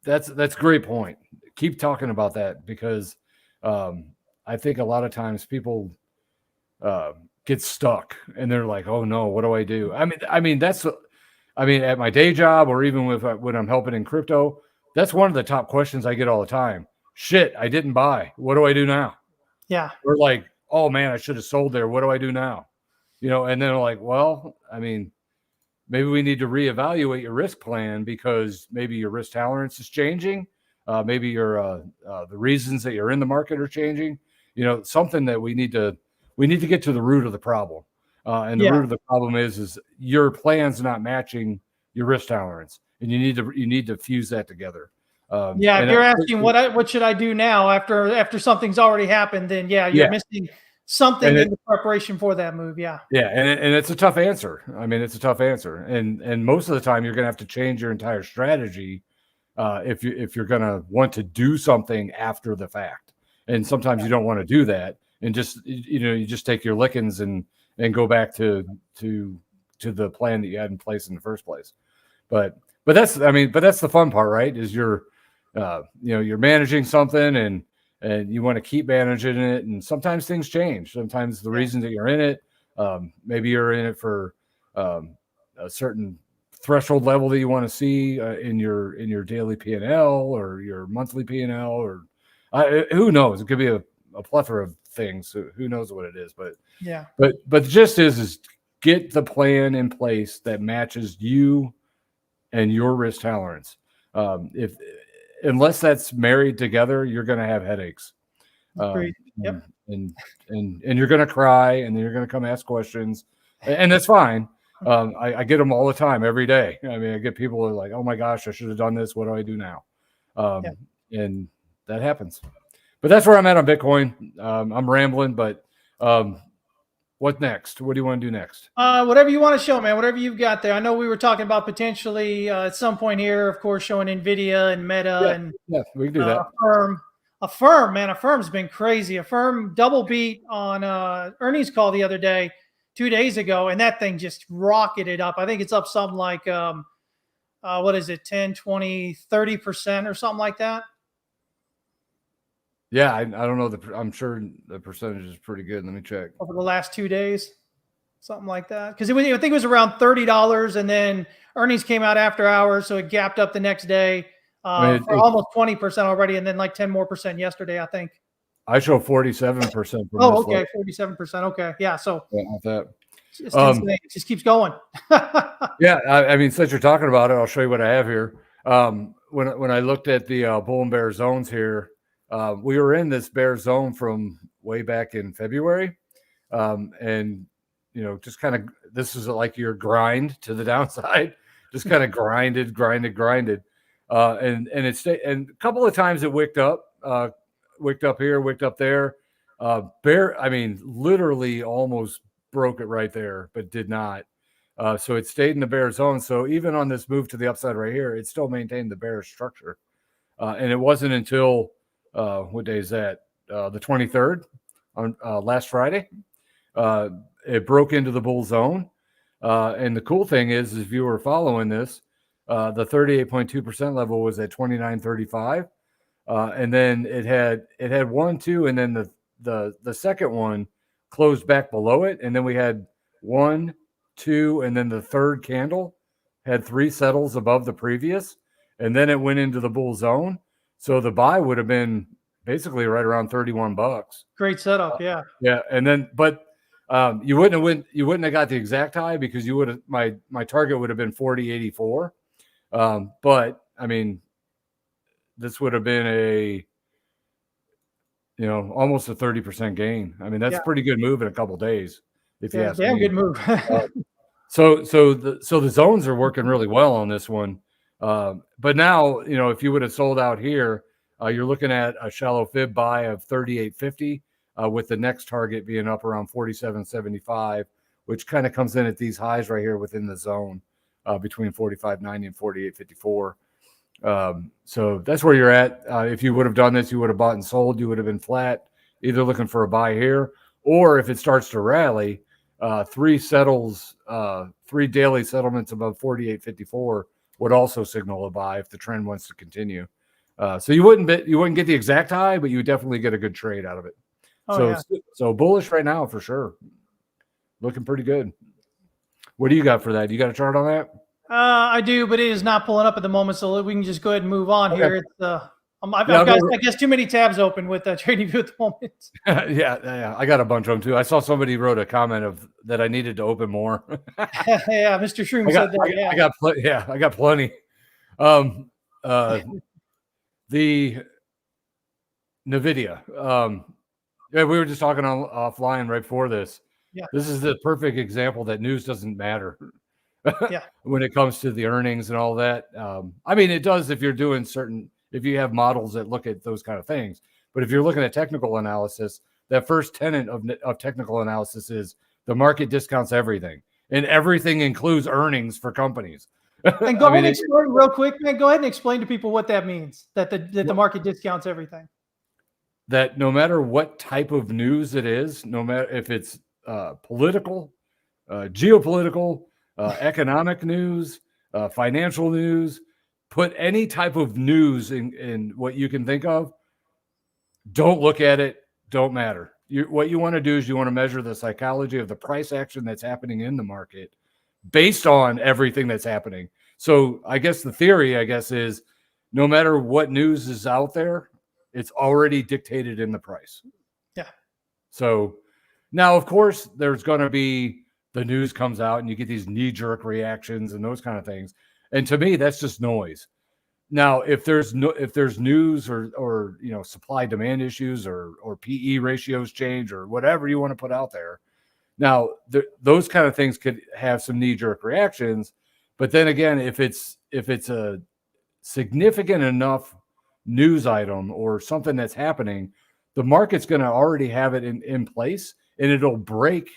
Speaker 2: that's a great point. Keep talking about that, because I think a lot of times people get stuck and they're like, oh no, what do I do? I mean, at my day job, or even when I'm helping in crypto, that's one of the top questions I get all the time. Shit, I didn't buy. What do I do now?
Speaker 1: Yeah.
Speaker 2: We're like, oh man, I should have sold there. What do I do now? And then they're like, well, maybe we need to reevaluate your risk plan, because maybe your risk tolerance is changing. Maybe the reasons that you're in the market are changing. Something that we need to get to the root of the problem. And the root of the problem is your plan's not matching your risk tolerance, and you need to fuse that together.
Speaker 1: If you're asking what should I do now after something's already happened, then you're missing something in the preparation for that move. Yeah.
Speaker 2: And it's a tough answer. It's a tough answer. And most of the time you're going to have to change your entire strategy if you're going to want to do something after the fact. And sometimes you don't want to do that, and just you just take your lickings and go back to the plan that you had in place in the first place. But that's the fun part, right? Is you're managing something and you want to keep managing it, and sometimes things change. Sometimes the reason that you're in it, maybe you're in it for a certain threshold level that you want to see in your daily P&L or your monthly P&L, or who knows? It could be a plethora of things. Who knows what it is? But the gist is get the plan in place that matches you and your risk tolerance. Unless that's married together, you're going to have headaches. And you're going to cry, and then you're going to come ask questions, and that's fine. I get them all the time, every day. I get people who are like, oh my gosh, I should have done this. What do I do now? And that happens. But that's where I'm at on Bitcoin. I'm rambling, but what next? What do you want to do next?
Speaker 1: Whatever you want to show, man. Whatever you've got there. I know we were talking about potentially at some point here, of course, showing Nvidia and Meta
Speaker 2: we can do that.
Speaker 1: Affirm, man. Affirm's been crazy. Affirm double beat on earnings call the other day, 2 days ago, and that thing just rocketed up. I think it's up something like what is it, 10, 20, 30% or something like that.
Speaker 2: Yeah, I don't know. I'm sure the percentage is pretty good. Let me check.
Speaker 1: Over the last 2 days, something like that. Because I think it was around $30, and then earnings came out after hours, so it gapped up the next day for almost 20% already, and then like 10% more yesterday, I think.
Speaker 2: I show 47%.
Speaker 1: Oh, okay, 47%. Okay, yeah. So
Speaker 2: that.
Speaker 1: It just keeps going.
Speaker 2: Yeah, since you're talking about it, I'll show you what I have here. When I looked at the bull and bear zones here. We were in this bear zone from way back in February. And, just kind of, this is like your grind to the downside, just kind of grinded. And it stayed, and a couple of times it wicked up here, wicked up there. Literally almost broke it right there, but did not. So it stayed in the bear zone. So even on this move to the upside right here, it still maintained the bearish structure. And it wasn't until, what day is that? The 23rd on last Friday. It broke into the bull zone. And the cool thing is if you were following this, the 38.2% level was at 29.35. And then it had 1, 2, and then the second one closed back below it. And then we had 1, 2, and then the third candle had 3 settles above the previous. And then it went into the bull zone. So the buy would have been basically right around $31.
Speaker 1: Great setup. Yeah.
Speaker 2: Yeah. And then, but you wouldn't have got the exact high because you would have, my target would have been 40.84. But I mean, this would have been almost a 30% gain. I mean, that's a pretty good move in a couple of days. If you ask me.
Speaker 1: Good move.
Speaker 2: So the zones are working really well on this one. But now, if you would have sold out here, you're looking at a shallow fib buy of 38.50, with the next target being up around 47.75, which kind of comes in at these highs right here within the zone, between 45.90 and 48.54. So that's where you're at. If you would have done this, you would have bought and sold. You would have been flat, either looking for a buy here, or if it starts to rally, 3 daily settlements above 48.54 would also signal a buy if the trend wants to continue. So you wouldn't get the exact high, but you would definitely get a good trade out of it. So bullish right now for sure. Looking pretty good. What do you got for that? You got a chart on that?
Speaker 1: I do, but it is not pulling up at the moment, so we can just go ahead and move on here. It's I've got, I guess, too many tabs open with Trading View at the moment.
Speaker 2: yeah, I got a bunch of them too. I saw somebody wrote a comment that I needed to open more.
Speaker 1: Yeah, Mr. Shroom said that.
Speaker 2: I got plenty. The Nvidia. We were just talking offline right before this.
Speaker 1: Yeah.
Speaker 2: This is the perfect example that news doesn't matter.
Speaker 1: Yeah.
Speaker 2: When it comes to the earnings and all that. I mean, it does if you're doing if you have models that look at those kind of things. But if you're looking at technical analysis, that first tenet of technical analysis is the market discounts everything, and everything includes earnings for companies.
Speaker 1: And go ahead and explain real quick, man. Go ahead and explain to people what that means, that the market discounts everything.
Speaker 2: That no matter what type of news it is, no matter if it's political, geopolitical, economic news, financial news, put any type of news in what you can think of. Don't look at it. Don't matter. What you want to do is you want to measure the psychology of the price action that's happening in the market based on everything that's happening. So I guess the theory, is no matter what news is out there, it's already dictated in the price.
Speaker 1: Yeah.
Speaker 2: So now, of course, there's going to be the news comes out and you get these knee-jerk reactions and those kind of things. And to me, that's just noise. Now, if there's news or supply demand issues or PE ratios change or whatever you want to put out there, now those kind of things could have some knee-jerk reactions. But then again, if it's a significant enough news item or something that's happening, the market's going to already have it in place, and it'll break.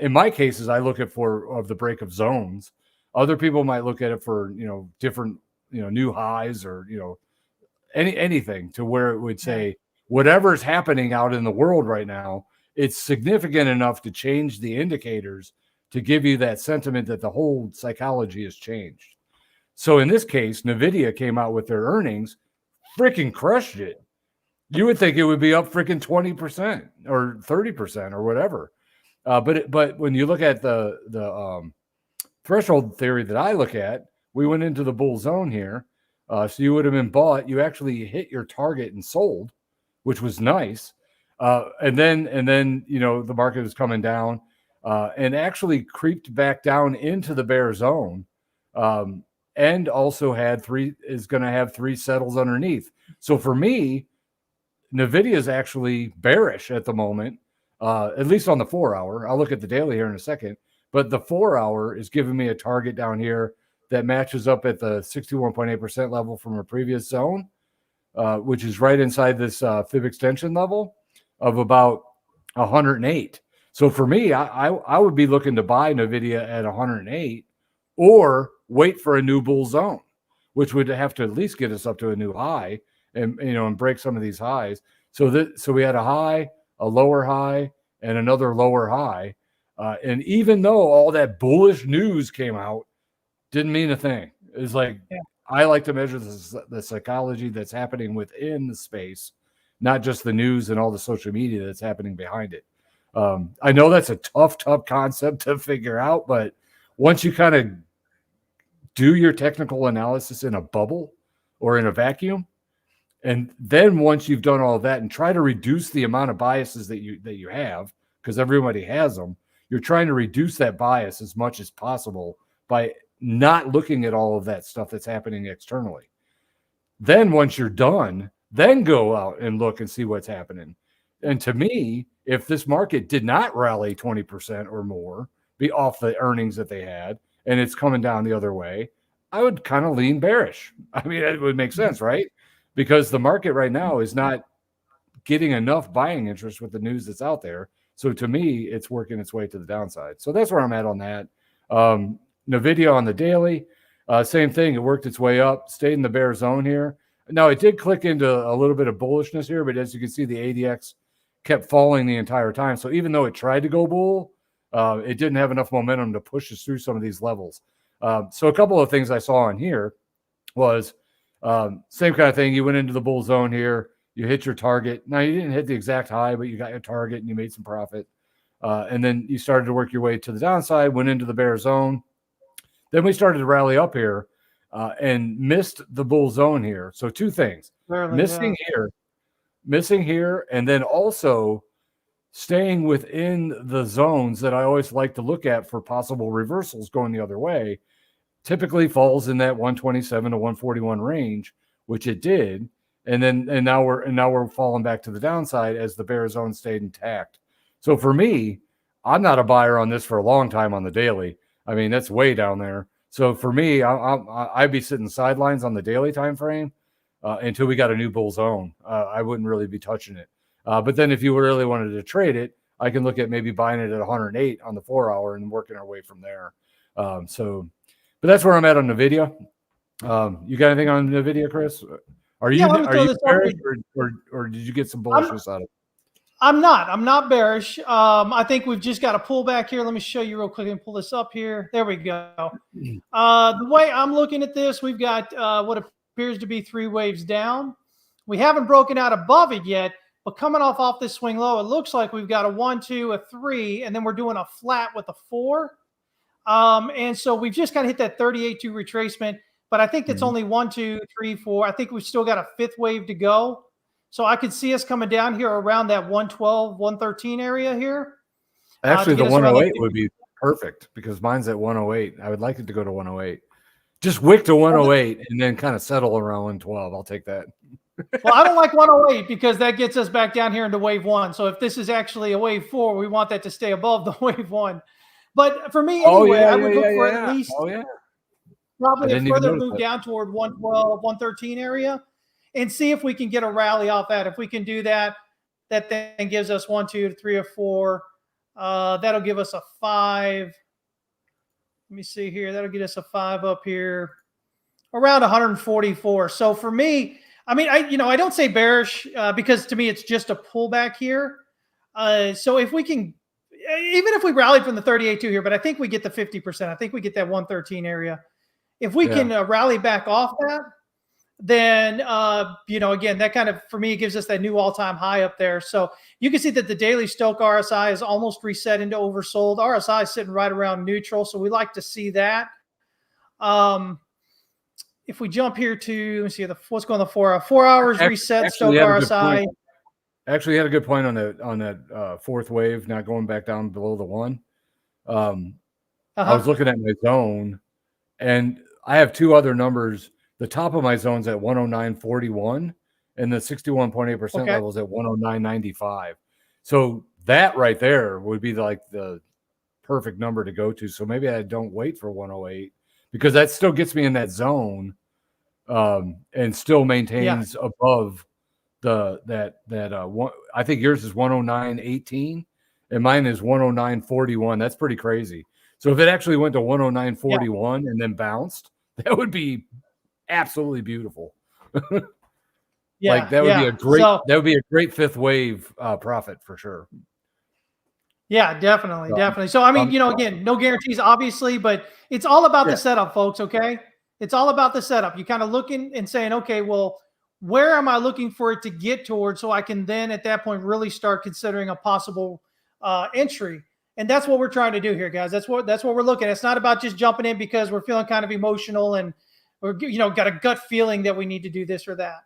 Speaker 2: In my cases, I look at the break of zones. Other people might look at it for different new highs or anything to where it would say whatever's happening out in the world right now, it's significant enough to change the indicators to give you that sentiment that the whole psychology has changed. So in this case, Nvidia came out with their earnings, freaking crushed it. You would think it would be up freaking 20% or 30% or whatever. But when you look at the threshold theory that I look at, we went into the bull zone here. So you would have been bought. You actually hit your target and sold, which was nice. And then the market was coming down and actually creeped back down into the bear zone. And also is going to have 3 settles underneath. So for me, Nvidia is actually bearish at the moment, at least on the 4 hour. I'll look at the daily here in a second, but the 4 hour is giving me a target down here that matches up at the 61.8% level from a previous zone, which is right inside this fib extension level of about 108. So for me, I would be looking to buy Nvidia at 108 or wait for a new bull zone, which would have to at least get us up to a new high and break some of these highs. So we had a high, a lower high, and another lower high. And even though all that bullish news came out, didn't mean a thing. It's like, I like to measure the psychology that's happening within the space, not just the news and all the social media that's happening behind it. I know that's a tough concept to figure out, but once you kind of do your technical analysis in a bubble or in a vacuum, and then once you've done all that and try to reduce the amount of biases that you have, because everybody has them, you're trying to reduce that bias as much as possible by not looking at all of that stuff that's happening externally. Then once you're done, then go out and look and see what's happening. And to me, if this market did not rally 20% or more, be off the earnings that they had, and it's coming down the other way, I would kind of lean bearish. I mean, it would make sense, right? Because the market right now is not getting enough buying interest with the news that's out there. So to me, it's working its way to the downside. So that's where I'm at on that. Nvidia on the daily, same thing. It worked its way up, stayed in the bear zone here. Now it did click into a little bit of bullishness here, but as you can see, the ADX kept falling the entire time. So even though it tried to go bull, it didn't have enough momentum to push us through some of these levels. So a couple of things I saw on here was same kind of thing. You went into the bull zone here. You hit your target. Now, you didn't hit the exact high, but you got your target and you made some profit. And then you started to work your way to the downside, went into the bear zone. Then we started to rally up here and missed the bull zone here. So two things. Missing here, and then also staying within the zones that I always like to look at for possible reversals going the other way. Typically falls in that 127 to 141 range, which it did. And now we're falling back to the downside as the bear zone stayed intact. So for me, I'm not a buyer on this for a long time on the daily. I mean, that's way down there. So for me, I'd be sitting sidelines on the daily time frame until we got a new bull zone. I wouldn't really be touching it. But then if you really wanted to trade it, I can look at maybe buying it at 108 on the 4 hour and working our way from there. But that's where I'm at on Nvidia. You got anything on Nvidia, Chris? Are you bearish or did you get some bullishness out of it?
Speaker 1: I'm not bearish. I think we've just got to pull back here. Let me show you real quick and pull this up here. There we go. The way I'm looking at this, we've got what appears to be 3 waves down. We haven't broken out above it yet, but coming off this swing low, it looks like we've got a 1, 2, a 3, and then we're doing a flat with a 4. And so we've just kind of hit that 38.2 retracement, but I think that's only 1, 2, 3, 4. I think we've still got a 5th wave to go. So I could see us coming down here around that 112, 113 area here.
Speaker 2: Actually, the 108 would be perfect because mine's at 108. I would like it to go to 108. Just wick to 108 and then kind of settle around 112. I'll take that.
Speaker 1: Well, I don't like 108 because that gets us back down here into wave 1. So if this is actually a wave 4, we want that to stay above the wave 1. But for me, anyway, I would look for at least probably a further move down toward 112, 113 area and see if we can get a rally off that. If we can do that, that then gives us 1, 2, 3, or 4. That'll give us a 5. Let me see here. That'll get us a 5 up here around 144. So for me, I mean, I don't say bearish because to me, it's just a pullback here. So if we can, even if we rally from the 38.2 here, but I think we get the 50%. I think we get that 113 area. If we can rally back off that, then, again, that kind of, for me, gives us that new all-time high up there. So you can see that the daily Stochk RSI is almost reset into oversold. RSI is sitting right around neutral. So we like to see that. If we jump here to, let me see, what's going on the 4 hour. 4 hours reset Stochk RSI.
Speaker 2: Actually, had a good point on that 4th wave, not going back down below the 1. I was looking at my zone, and I have 2 other numbers. The top of my zone's at 109.41, and the 61.8%
Speaker 1: Okay.
Speaker 2: level is at 109.95. So that right there would be like the perfect number to go to. So maybe I don't wait for 108 because that still gets me in that zone, and still maintains above one. I think yours is 109.18 and mine is 109.41. That's pretty crazy. So if it actually went to 109.41 and then bounced, that would be absolutely beautiful. Like that would be a great fifth wave profit for sure.
Speaker 1: Yeah, definitely. So, I mean, again, no guarantees, obviously, but it's all about the setup, folks. Okay. It's all about the setup. You kind of looking and saying, okay, well, where am I looking for it to get towards? So I can then at that point really start considering a possible entry. And that's what we're trying to do here, guys. That's what we're looking at. It's not about just jumping in because we're feeling kind of emotional and we're, got a gut feeling that we need to do this or that.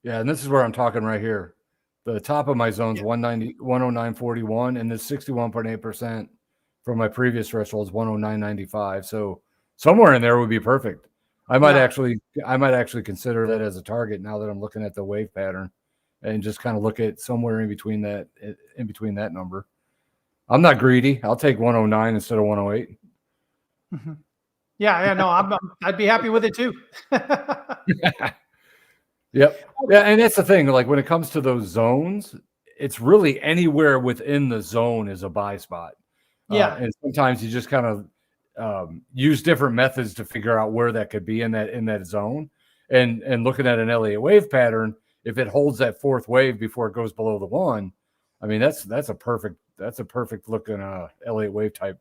Speaker 2: Yeah. And this is where I'm talking right here. The top of my zone's 109.41, and the 61.8% from my previous threshold is 109.95. So somewhere in there would be perfect. I might actually consider that as a target now that I'm looking at the wave pattern, and just kind of look at somewhere in between that number. I'm not greedy. I'll take 109 instead of 108.
Speaker 1: Mm-hmm. Yeah, no, I'd be happy with it too.
Speaker 2: Yep. Yeah, and that's the thing. Like when it comes to those zones, it's really anywhere within the zone is a buy spot. And sometimes you just kind of use different methods to figure out where that could be in that zone. And looking at an Elliott wave pattern, if it holds that fourth wave before it goes below the one, I mean that's a perfect looking Elliott wave type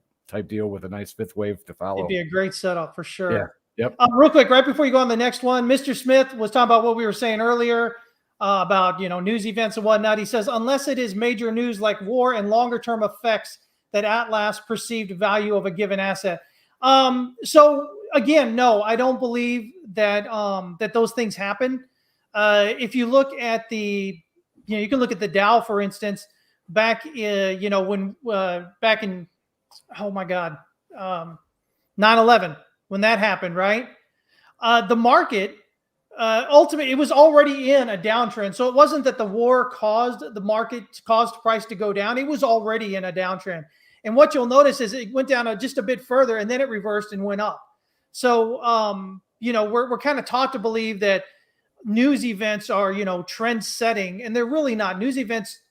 Speaker 2: deal with a nice fifth wave to follow.
Speaker 1: It'd be a great setup for sure.
Speaker 2: Yeah. Yep.
Speaker 1: Real quick, right before you go on the next one, Mr. Smith was talking about what we were saying earlier about news events and whatnot. He says, unless it is major news like war and longer term effects that outlast perceived value of a given asset. So again, no, I don't believe that that those things happen. If you look at you can look at the Dow, for instance, back when back in, oh my God, 9/11. When that happened, right? The market, ultimately, it was already in a downtrend. So it wasn't that the war caused price to go down. It was already in a downtrend. And what you'll notice is it went down just a bit further, and then it reversed and went up. So, we're kind of taught to believe that news events are, trend setting, and they're really not. News events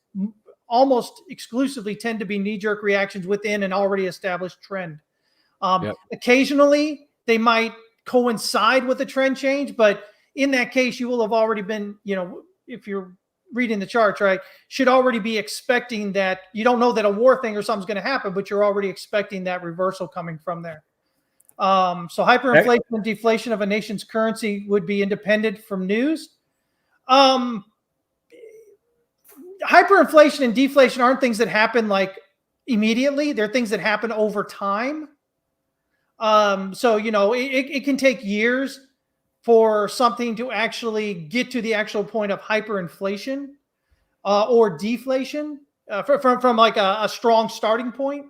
Speaker 1: almost exclusively tend to be knee-jerk reactions within an already established trend. Occasionally, they might coincide with a trend change, but in that case, you will have already been, if you're reading the charts, right, should already be expecting that. You don't know that a war thing or something's going to happen, but you're already expecting that reversal coming from there. So hyperinflation and deflation of a nation's currency would be independent from news. Hyperinflation and deflation aren't things that happen like immediately. They're things that happen over time. So, it can take years for something to actually get to the actual point of hyperinflation or deflation from like a strong starting point.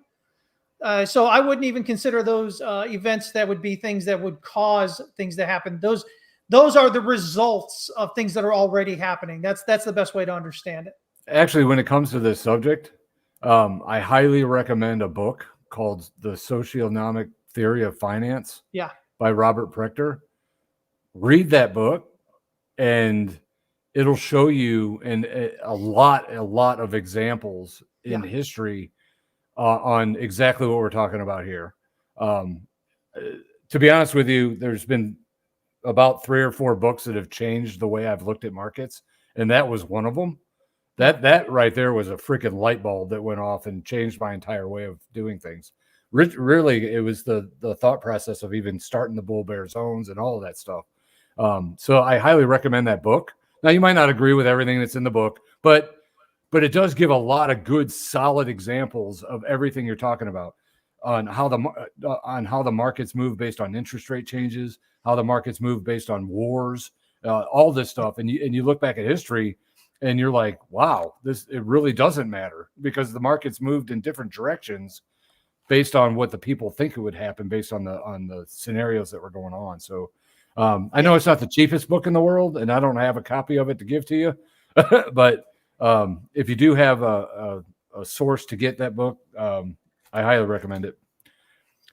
Speaker 1: So I wouldn't even consider those events that would be things that would cause things to happen. Those are the results of things that are already happening. That's the best way to understand it.
Speaker 2: Actually, when it comes to this subject, I highly recommend a book called The Socioeconomic Theory of Finance by Robert Prechter. Read that book and it'll show you a lot of examples in history on exactly what we're talking about here. To be honest with you, there's been about 3 or 4 books that have changed the way I've looked at markets, and that was one of them. That right there was a freaking light bulb that went off and changed my entire way of doing things. Really, it was the thought process of even starting the bull bear zones and all of that stuff. So I highly recommend that book. Now, you might not agree with everything that's in the book, but it does give a lot of good, solid examples of everything you're talking about on how the markets move based on interest rate changes, how the markets move based on wars, all this stuff. And you look back at history, and you're like, wow, it really doesn't matter because the markets moved in different directions based on what the people think it would happen based on the scenarios that were going on. So I know it's not the cheapest book in the world, and I don't have a copy of it to give to you, but if you do have a source to get that book, I highly recommend it.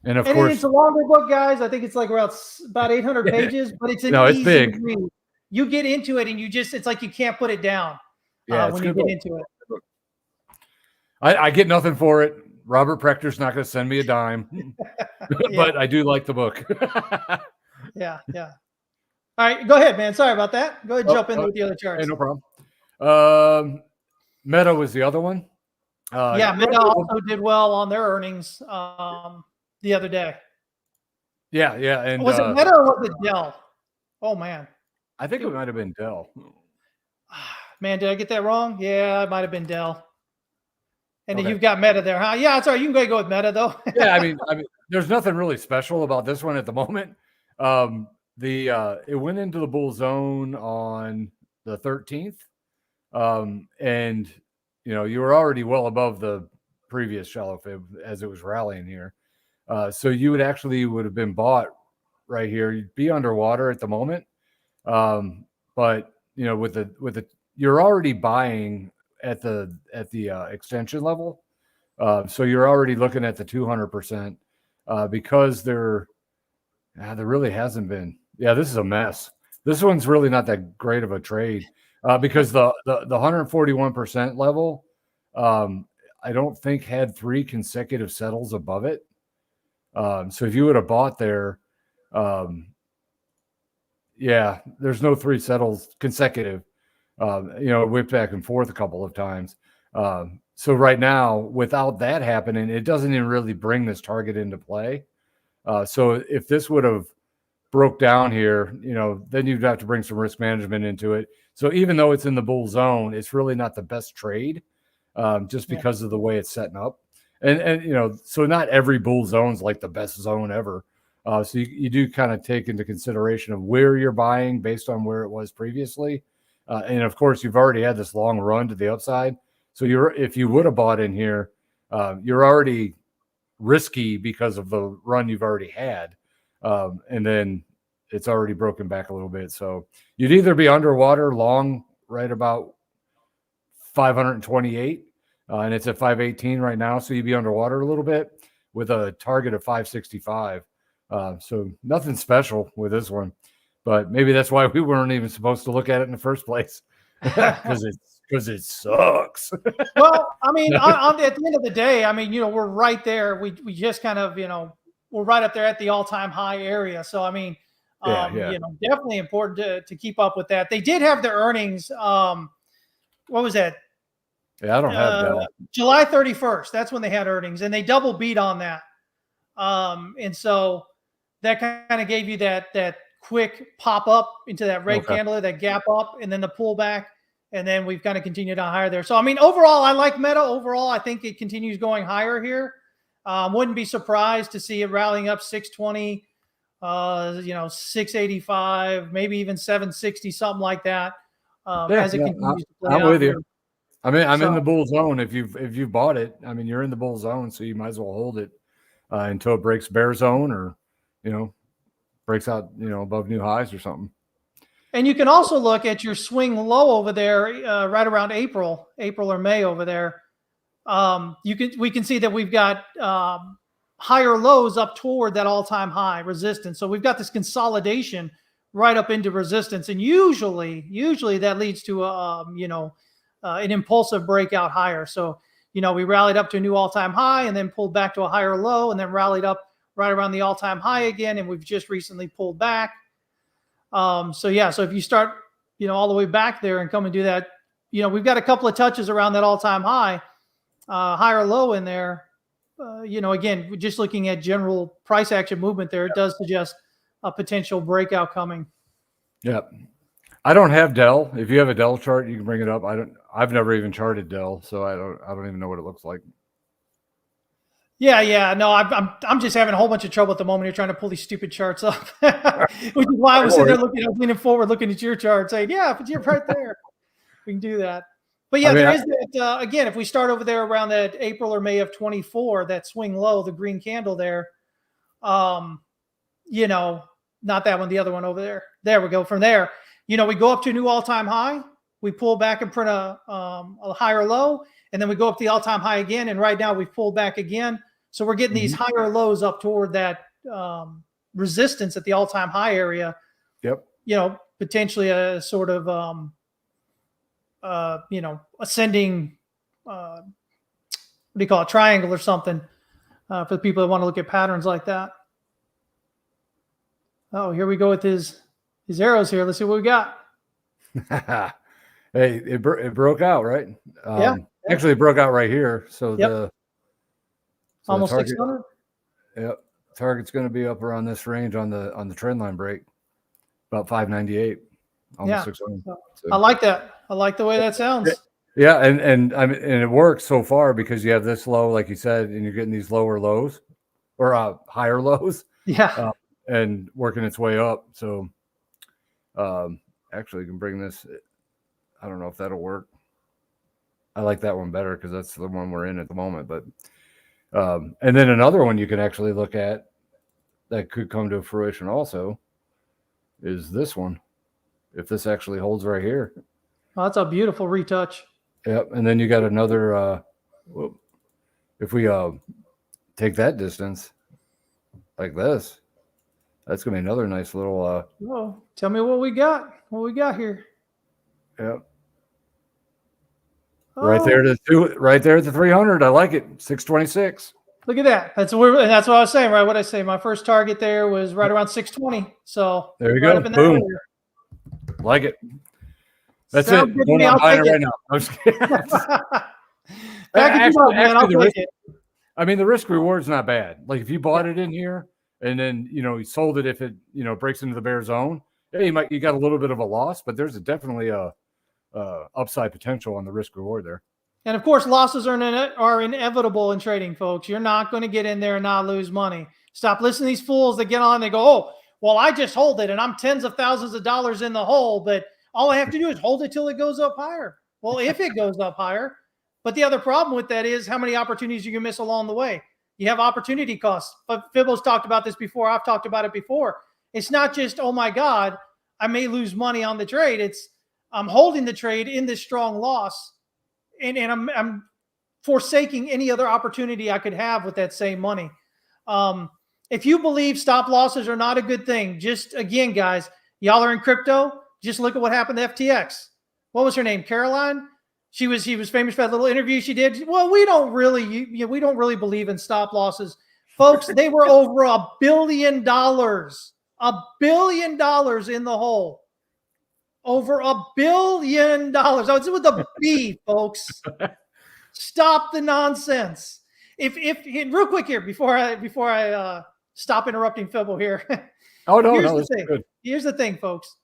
Speaker 2: And of course,
Speaker 1: it's a longer book, guys. I think it's like about 800 pages, but it's
Speaker 2: it's
Speaker 1: easy
Speaker 2: big.
Speaker 1: read. You get into it and it's like you can't put it down when you get into it.
Speaker 2: I get nothing for it. Robert Prechter's not going to send me a dime, but I do like the book.
Speaker 1: Yeah. All right, go ahead, man. Sorry about that. Go ahead, jump in with the other charts.
Speaker 2: Hey, no problem. Meta was the other one.
Speaker 1: Meta also did well on their earnings the other day.
Speaker 2: Yeah. And
Speaker 1: was it Meta or was it Dell? Oh man,
Speaker 2: I think it might have been Dell.
Speaker 1: Man, did I get that wrong? Yeah, it might have been Dell. And then you've got Meta there, huh? Yeah, it's all right. You can go with Meta though.
Speaker 2: Yeah, I mean, there's nothing really special about this one at the moment. It went into the bull zone on the 13th, and you were already well above the previous shallow fib as it was rallying here. So you would have been bought right here. You'd be underwater at the moment, but you're already buying at the extension level, so you're already looking at the 200% because there really hasn't been. Yeah, this is a mess. This one's really not that great of a trade because the 141% level, I don't think had 3 consecutive settles above it. So if you would have bought there, there's no 3 settles consecutive. It whipped back and forth a couple of times. So right now, without that happening, it doesn't even really bring this target into play. So if this would have broke down here, then you'd have to bring some risk management into it. So even though it's in the bull zone, it's really not the best trade just because of the way it's setting up. And so not every bull zone's like the best zone ever. So you do kind of take into consideration of where you're buying based on where it was previously. And of course, you've already had this long run to the upside. So if you would have bought in here, you're already risky because of the run you've already had. And then it's already broken back a little bit. So you'd either be underwater long right about 528, and it's at 518 right now. So you'd be underwater a little bit with a target of 565. So nothing special with this one, but maybe that's why we weren't even supposed to look at it in the first place because it sucks.
Speaker 1: Well, I mean, at the end of the day, I mean, we're right there. We just kind of, we're right up there at the all-time high area. So, I mean, definitely important to keep up with that. They did have their earnings. What was that?
Speaker 2: Yeah, I don't have that.
Speaker 1: July 31st. That's when they had earnings, and they double beat on that. And so that kind of gave you that quick pop up into that red candle, that gap up, and then the pullback. And then we've kind of continued on higher there. So, I mean, overall, I like Meta. Overall, I think it continues going higher here. Wouldn't be surprised to see it rallying up 620, 685, maybe even 760, something like that. As it continues to play out.
Speaker 2: I'm with you. I mean, I'm in the bull zone. If you've bought it, I mean, you're in the bull zone, so you might as well hold it until it breaks bear zone or, breaks out, above new highs or something.
Speaker 1: And you can also look at your swing low over there, right around April or May over there. We can see that we've got higher lows up toward that all-time high resistance. So we've got this consolidation right up into resistance, and usually that leads to an impulsive breakout higher. So we rallied up to a new all-time high and then pulled back to a higher low and then rallied up right around the all-time high again, and we've just recently pulled back. So if you start, all the way back there and come and do that, we've got a couple of touches around that all-time high, higher low in there. Again, just looking at general price action movement there, it does suggest a potential breakout coming.
Speaker 2: Yep. I don't have Dell. If you have a Dell chart, you can bring it up. I've never even charted Dell, so I don't even know what it looks like.
Speaker 1: Yeah. No, I'm just having a whole bunch of trouble at the moment here trying to pull these stupid charts up, which is why I was sitting there leaning forward, looking at your chart, saying, "Yeah, if you're right there, we can do that." But yeah, there is that. Again, if we start over there around that April or May of 24, that swing low, the green candle there, we not that one, the other one over there. There we go. From there, we go up to a new all-time high. We pull back and print a higher low, and then we go up to the all-time high again. And right now we've pulled back again. So we're getting these higher lows up toward that resistance at the all-time high area.
Speaker 2: Yep.
Speaker 1: Potentially a sort of, ascending, what do you call it, triangle or something, for the people that want to look at patterns like that. Oh, here we go with his arrows here. Let's see what we got.
Speaker 2: Hey, it broke out, right?
Speaker 1: Yeah.
Speaker 2: Actually, it broke out right here. So
Speaker 1: almost 600.
Speaker 2: Yep. Target's going to be up around this range on the trend line break, about 598, almost 600. So.
Speaker 1: I like that. I like the way that sounds.
Speaker 2: Yeah, and I mean, and it works so far because you have this low, like you said, and you're getting these lower lows or higher lows.
Speaker 1: Yeah.
Speaker 2: And working its way up. So, actually, you can bring this. I don't know if that'll work. I like that one better because that's the one we're in at the moment. But, and then another one you can actually look at that could come to fruition also is this one. If this actually holds right here.
Speaker 1: Oh, that's a beautiful retouch.
Speaker 2: Yep. And then you got another, if we take that distance like this, that's going to be another nice little.
Speaker 1: Oh, tell me what we got. What we got here.
Speaker 2: Yep. Oh. Right there at the 300. I like it. 626.
Speaker 1: Look at that. That's what I was saying, right? What I say. My first target there was right around 620. So
Speaker 2: there you go. Boom. Like it. That's it. Going on buying it right now. I'm just kidding. I mean, the risk reward is not bad. Like if you bought it in here and then you sold it if it breaks into the bear zone, you got a little bit of a loss, but there's definitely a upside potential on the risk reward there. And
Speaker 1: of course, losses are inevitable in trading, folks. You're not going to get in there and not lose money. Stop listening to these fools that get on and they go, "Oh, well, I just hold it and I'm tens of thousands of dollars in the hole, but all I have to do is hold it till it goes up higher." Well, if it goes up higher, but the other problem with that is how many opportunities you can miss along the way. You have opportunity costs. But Fibo's talked about this before. I've talked about it before. It's not just, oh my God, I may lose money on the trade. It's I'm holding the trade in this strong loss, and I'm forsaking any other opportunity I could have with that same money. If you believe stop losses are not a good thing, just again, guys, y'all are in crypto. Just look at what happened to FTX. What was her name? Caroline? She was famous for that little interview she did. Well, we don't really believe in stop losses. Folks, they were over $1 billion. $1 billion in the hole. Over $1 billion. It's with a B, folks. Stop the nonsense. If real quick here before I stop interrupting Fibo here.
Speaker 2: Oh no,
Speaker 1: Here's the thing, folks.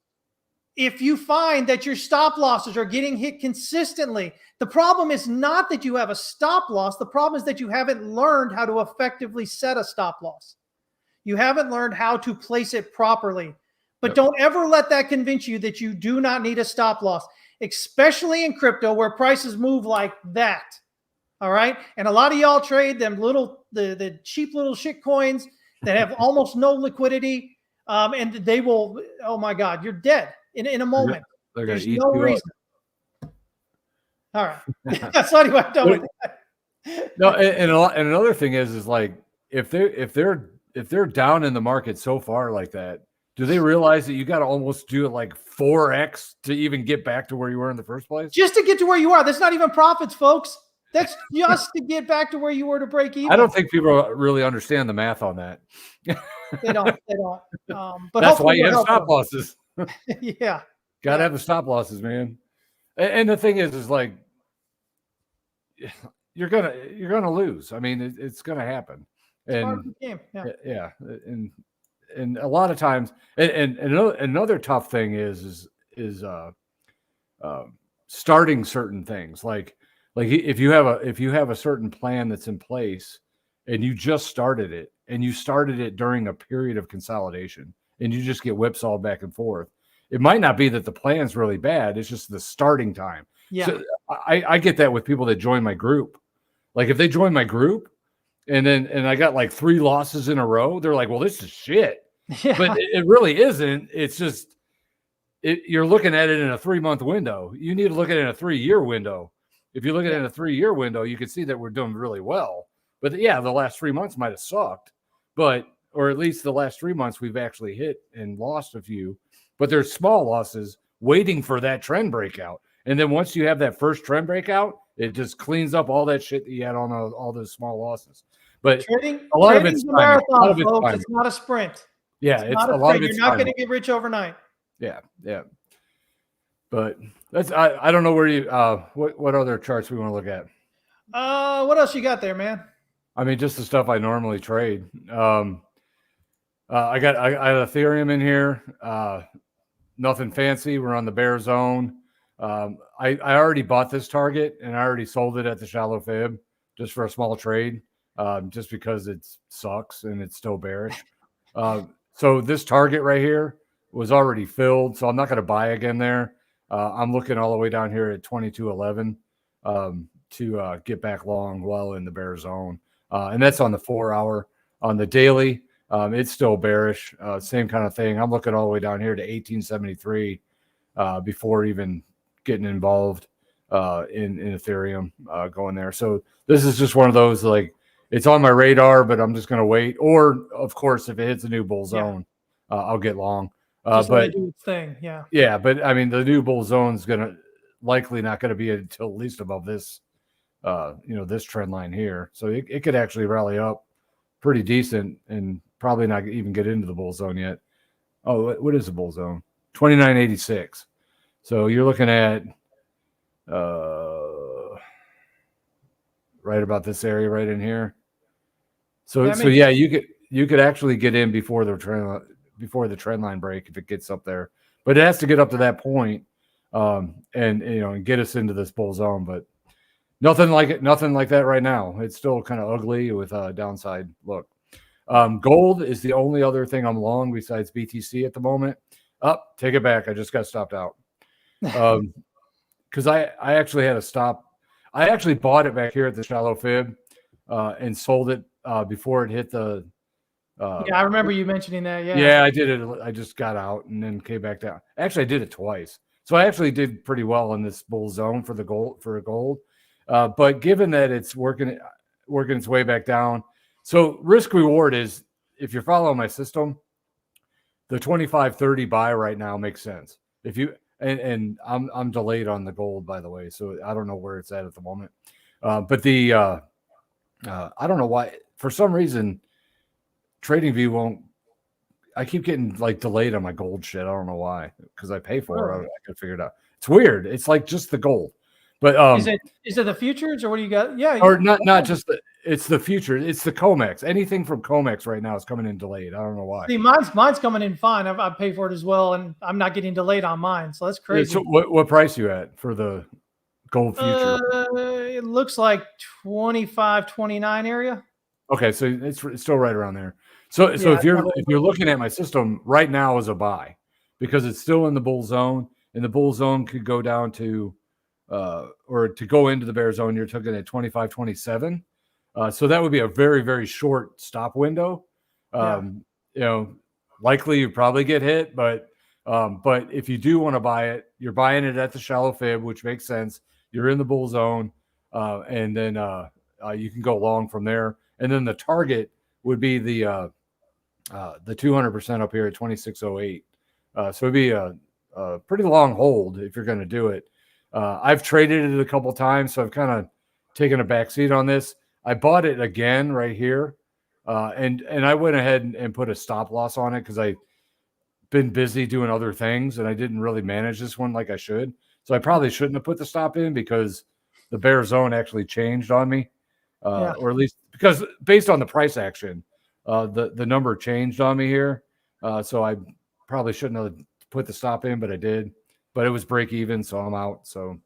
Speaker 1: If you find that your stop losses are getting hit consistently, the problem is not that you have a stop loss. The problem is that you haven't learned how to effectively set a stop loss. You haven't learned how to place it properly. But don't ever let that convince you that you do not need a stop loss, especially in crypto where prices move like that. All right. And a lot of y'all trade them the cheap little shit coins that have almost no liquidity. And they will, oh my God, you're dead in a moment. There's no reason. All right. So anyway, I'm done with that.
Speaker 2: No, and another thing is like if they're down in the market so far like that, do they realize that you got to almost do it like 4x to even get back to where you were in the first place?
Speaker 1: Just to get to where you are. That's not even profits, folks. That's just to get back to where you were to break even.
Speaker 2: I don't think people really understand the math on that.
Speaker 1: They don't. But
Speaker 2: that's why you have stop losses.
Speaker 1: Yeah.
Speaker 2: Got to have the stop losses, man. And the thing is like you're gonna lose. I mean, it's gonna happen. And yeah. And a lot of times, and another tough thing is starting certain things. Like if you have a certain plan that's in place, and you just started it, and you started it during a period of consolidation, and you just get whipsawed back and forth. It might not be that the plan's really bad. It's just the starting time.
Speaker 1: Yeah.
Speaker 2: So I get that with people that join my group. Like if they join my group, and I got like 3 losses in a row, they're like, "Well, this is shit."
Speaker 1: Yeah.
Speaker 2: But it really isn't. It's just you're looking at it in a 3-month window. You need to look at it in a 3-year window. If you look at it in a 3-year window, you can see that we're doing really well. But yeah, the last 3 months might have sucked, or at least the last 3 months we've actually hit and lost a few. But there's small losses waiting for that trend breakout. And then once you have that first trend breakout, it just cleans up all that shit that you had on all those small losses. But a lot of it's
Speaker 1: trading's a
Speaker 2: timing.
Speaker 1: marathon, folks. It's not a sprint.
Speaker 2: Yeah, it's a lot of it's
Speaker 1: You're not going to get rich overnight.
Speaker 2: Yeah. But I don't know where you what other charts we want to look at.
Speaker 1: What else you got there, man?
Speaker 2: I mean, just the stuff I normally trade. I got Ethereum in here. Nothing fancy. We're on the bear zone. I already bought this target and I already sold it at the shallow fib just for a small trade, just because it sucks and it's still bearish. So this target right here was already filled, so I'm not going to buy again there. I'm looking all the way down here at 2211 to get back long well in the bear zone. And that's on the 4-hour. On the daily, it's still bearish. Same kind of thing. I'm looking all the way down here to 1873 before even getting involved in Ethereum going there. So this is just one of those, like, it's on my radar, but I'm just going to wait. Or, of course, if it hits a new bull zone, I'll get long.
Speaker 1: Just
Speaker 2: but
Speaker 1: do its thing, yeah.
Speaker 2: Yeah, but I mean, the new bull zone is likely not going to be until at least above this, this trend line here. So it could actually rally up pretty decent and probably not even get into the bull zone yet. Oh, what is the bull zone? 2986. So you're looking at right about this area right in here. So yeah, you could actually get in before the trend line break if it gets up there, but it has to get up to that point, and get us into this bull zone. But nothing like that right now. It's still kind of ugly with a downside look. Gold is the only other thing I'm long besides BTC at the moment. Take it back. I just got stopped out. Because I actually had a stop. I actually bought it back here at the shallow fib and sold it before it hit the.
Speaker 1: I remember you mentioning that.
Speaker 2: Yeah, I did it. I just got out and then came back down. Actually, I did it twice. So I actually did pretty well in this bull zone for the gold. But given that it's working its way back down, so risk reward is, if you're following my system, the 25-30 buy right now makes sense. If you and I'm delayed on the gold, by the way, so I don't know where it's at the moment. But the I don't know why, for some reason, TradingView won't. I keep getting like delayed on my gold shit. I don't know why, because I pay for it. I can figure it out. It's weird. It's like just the gold. But
Speaker 1: is it the futures or what do you got? Yeah,
Speaker 2: or not just it's the future. It's the COMEX. Anything from COMEX right now is coming in delayed. I don't know why.
Speaker 1: See, mine's coming in fine. I pay for it as well, and I'm not getting delayed on mine. So that's crazy.
Speaker 2: So what price you at for the gold future?
Speaker 1: It looks like 25-29 area.
Speaker 2: Okay, so it's still right around there. So if you're looking at my system right now as a buy, because it's still in the bull zone, and the bull zone could go down to or to go into the bear zone, you're looking at 25-27. So that would be a very, very short stop window. Likely you probably get hit, but if you do want to buy it, you're buying it at the shallow fib, which makes sense. You're in the bull zone, and then you can go long from there. And then the target would be the 200% up here at 2608. So it'd be a pretty long hold if you're going to do it. I've traded it a couple times, so I've kind of taken a backseat on this. I bought it again right here, and I went ahead and put a stop loss on it because I've been busy doing other things, and I didn't really manage this one like I should. So I probably shouldn't have put the stop in because the bear zone actually changed on me, or at least because based on the price action, the number changed on me here. So I probably shouldn't have put the stop in, but I did. But it was break even, so I'm out. So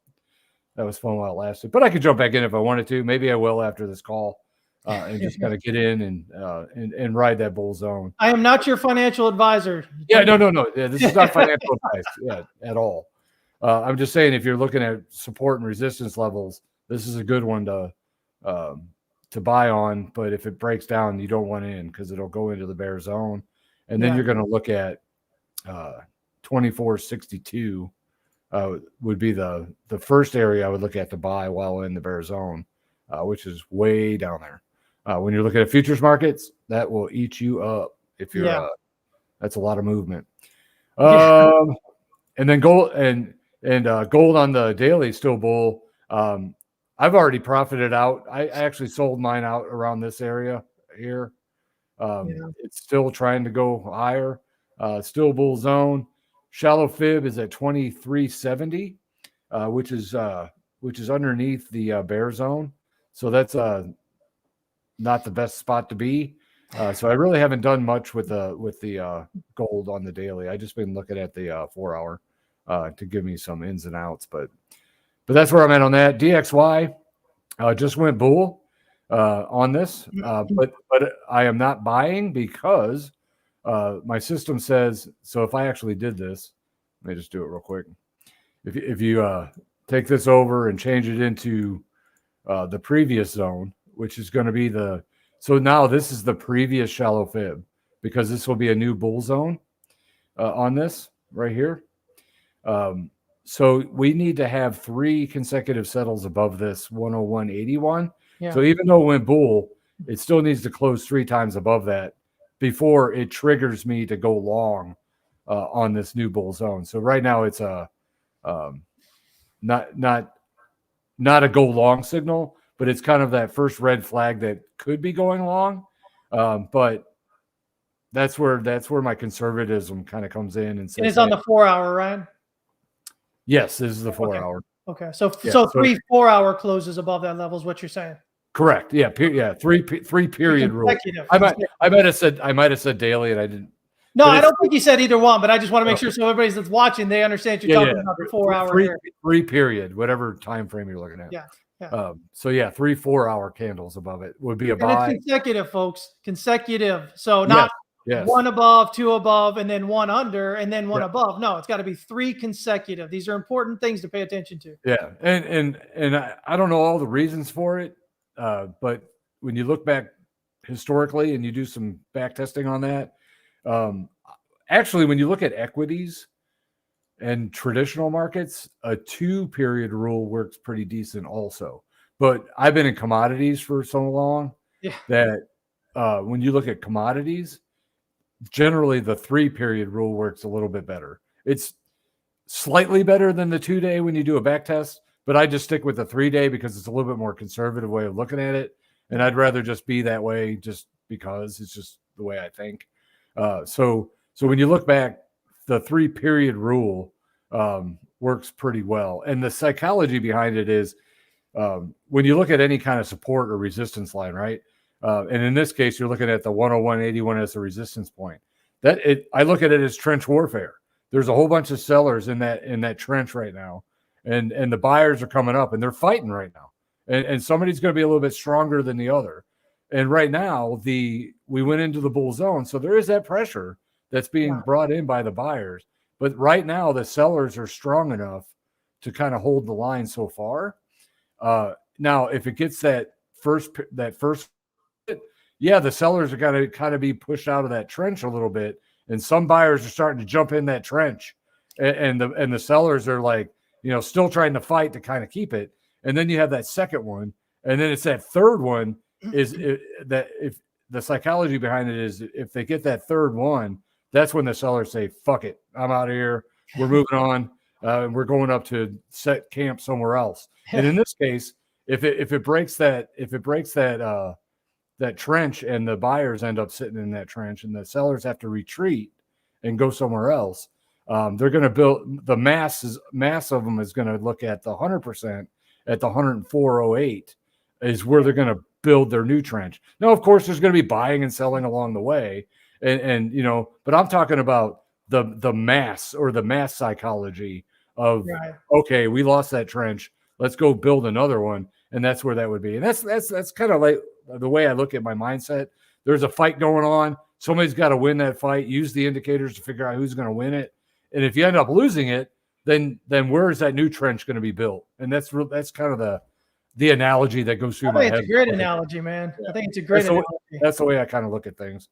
Speaker 2: that was fun while it lasted. But I could jump back in if I wanted to. Maybe I will after this call, and just kind of get in and ride that bull zone.
Speaker 1: I am not your financial advisor.
Speaker 2: Yeah, no. Yeah, this is not financial advice, at all. I'm just saying, if you're looking at support and resistance levels, this is a good one to buy on. But if it breaks down, you don't want in because it'll go into the bear zone, And then you're going to look at 2462 would be the first area I would look at to buy while in the bear zone, which is way down there. When you're looking at futures markets, that will eat you up if you're that's a lot of movement. And then gold and gold on the daily still bull. I've already profited out. I actually sold mine out around this area here. It's still trying to go higher. Still bull zone. Shallow fib is at 2370, which is underneath the bear zone. So that's not the best spot to be. So I really haven't done much with the gold on the daily. I just been looking at the 4 hour to give me some ins and outs, but that's where I'm at on that. DXY just went bull on this, but I am not buying because my system says so. If I actually did this, let me just do it real quick. If you take this over and change it into the previous zone, which is going to be so now this is the previous shallow fib, because this will be a new bull zone on this right here. So we need to have 3 consecutive settles above this 101.81. So even though it went bull, it still needs to close 3 times above that before it triggers me to go long on this new bull zone. So right now it's a not a go long signal, but it's kind of that first red flag that could be going long. But that's where my conservatism kind of comes in and says,
Speaker 1: and it's on the 4 hour, right?
Speaker 2: Yes, this is the 4 hour.
Speaker 1: Okay. So 3 4 hour closes above that level is what you're saying.
Speaker 2: Correct. Yeah. Three period rule. I might have said daily and I didn't.
Speaker 1: No, I don't think you said either one, but I just want to make sure so everybody that's watching, they understand you're talking about the 4 hour.
Speaker 2: 3 period, whatever time frame you're looking at. So 3 4 hour candles above it would be a buy.
Speaker 1: And it's consecutive, folks. Consecutive. So not one above, 2 above, and then 1 under, and then 1 above. No, it's got to be 3 consecutive. These are important things to pay attention to.
Speaker 2: Yeah, and I don't know all the reasons for it, but when you look back historically and you do some back testing on that, actually, when you look at equities and traditional markets, a 2 period rule works pretty decent also. But I've been in commodities for so long that when you look at commodities, generally the 3 period rule works a little bit better. It's slightly better than the 2 day when you do a back test, but I just stick with the 3 day because it's a little bit more conservative way of looking at it. And I'd rather just be that way just because it's just the way I think. So when you look back, the 3 period rule works pretty well. And the psychology behind it is when you look at any kind of support or resistance line, right? And in this case, you're looking at the 101.81 as a resistance point. I look at it as trench warfare. There's a whole bunch of sellers in that trench right now, and the buyers are coming up and they're fighting right now. And somebody's going to be a little bit stronger than the other. And right now, we went into the bull zone, so there is that pressure that's being brought in by the buyers. But right now, the sellers are strong enough to kind of hold the line so far. Now, if it gets that first, the sellers are going to kind of be pushed out of that trench a little bit, and some buyers are starting to jump in that trench, and the sellers are like, still trying to fight to kind of keep it. And then you have that second one, and then it's that third one that if the psychology behind it is if they get that third one, that's when the sellers say, "Fuck it, I'm out of here. We're moving on. We're going up to set camp somewhere else." And in this case, if it breaks that trench and the buyers end up sitting in that trench and the sellers have to retreat and go somewhere else, they're going to build the mass of them is going to look at the 100% at the 104.08 is where they're going to build their new trench. Now, of course, there's going to be buying and selling along the way, and but I'm talking about the mass or the mass psychology of okay, we lost that trench, let's go build another one, and that's where that would be. And that's kind of like the way I look at my mindset. There's a fight going on. Somebody's got to win that fight. Use the indicators to figure out who's going to win it. And if you end up losing it, then where is that new trench going to be built? And that's kind of the analogy that goes through my head.
Speaker 1: It's a great analogy, man. I think it's a great analogy.
Speaker 2: That's the way I kind of look at things.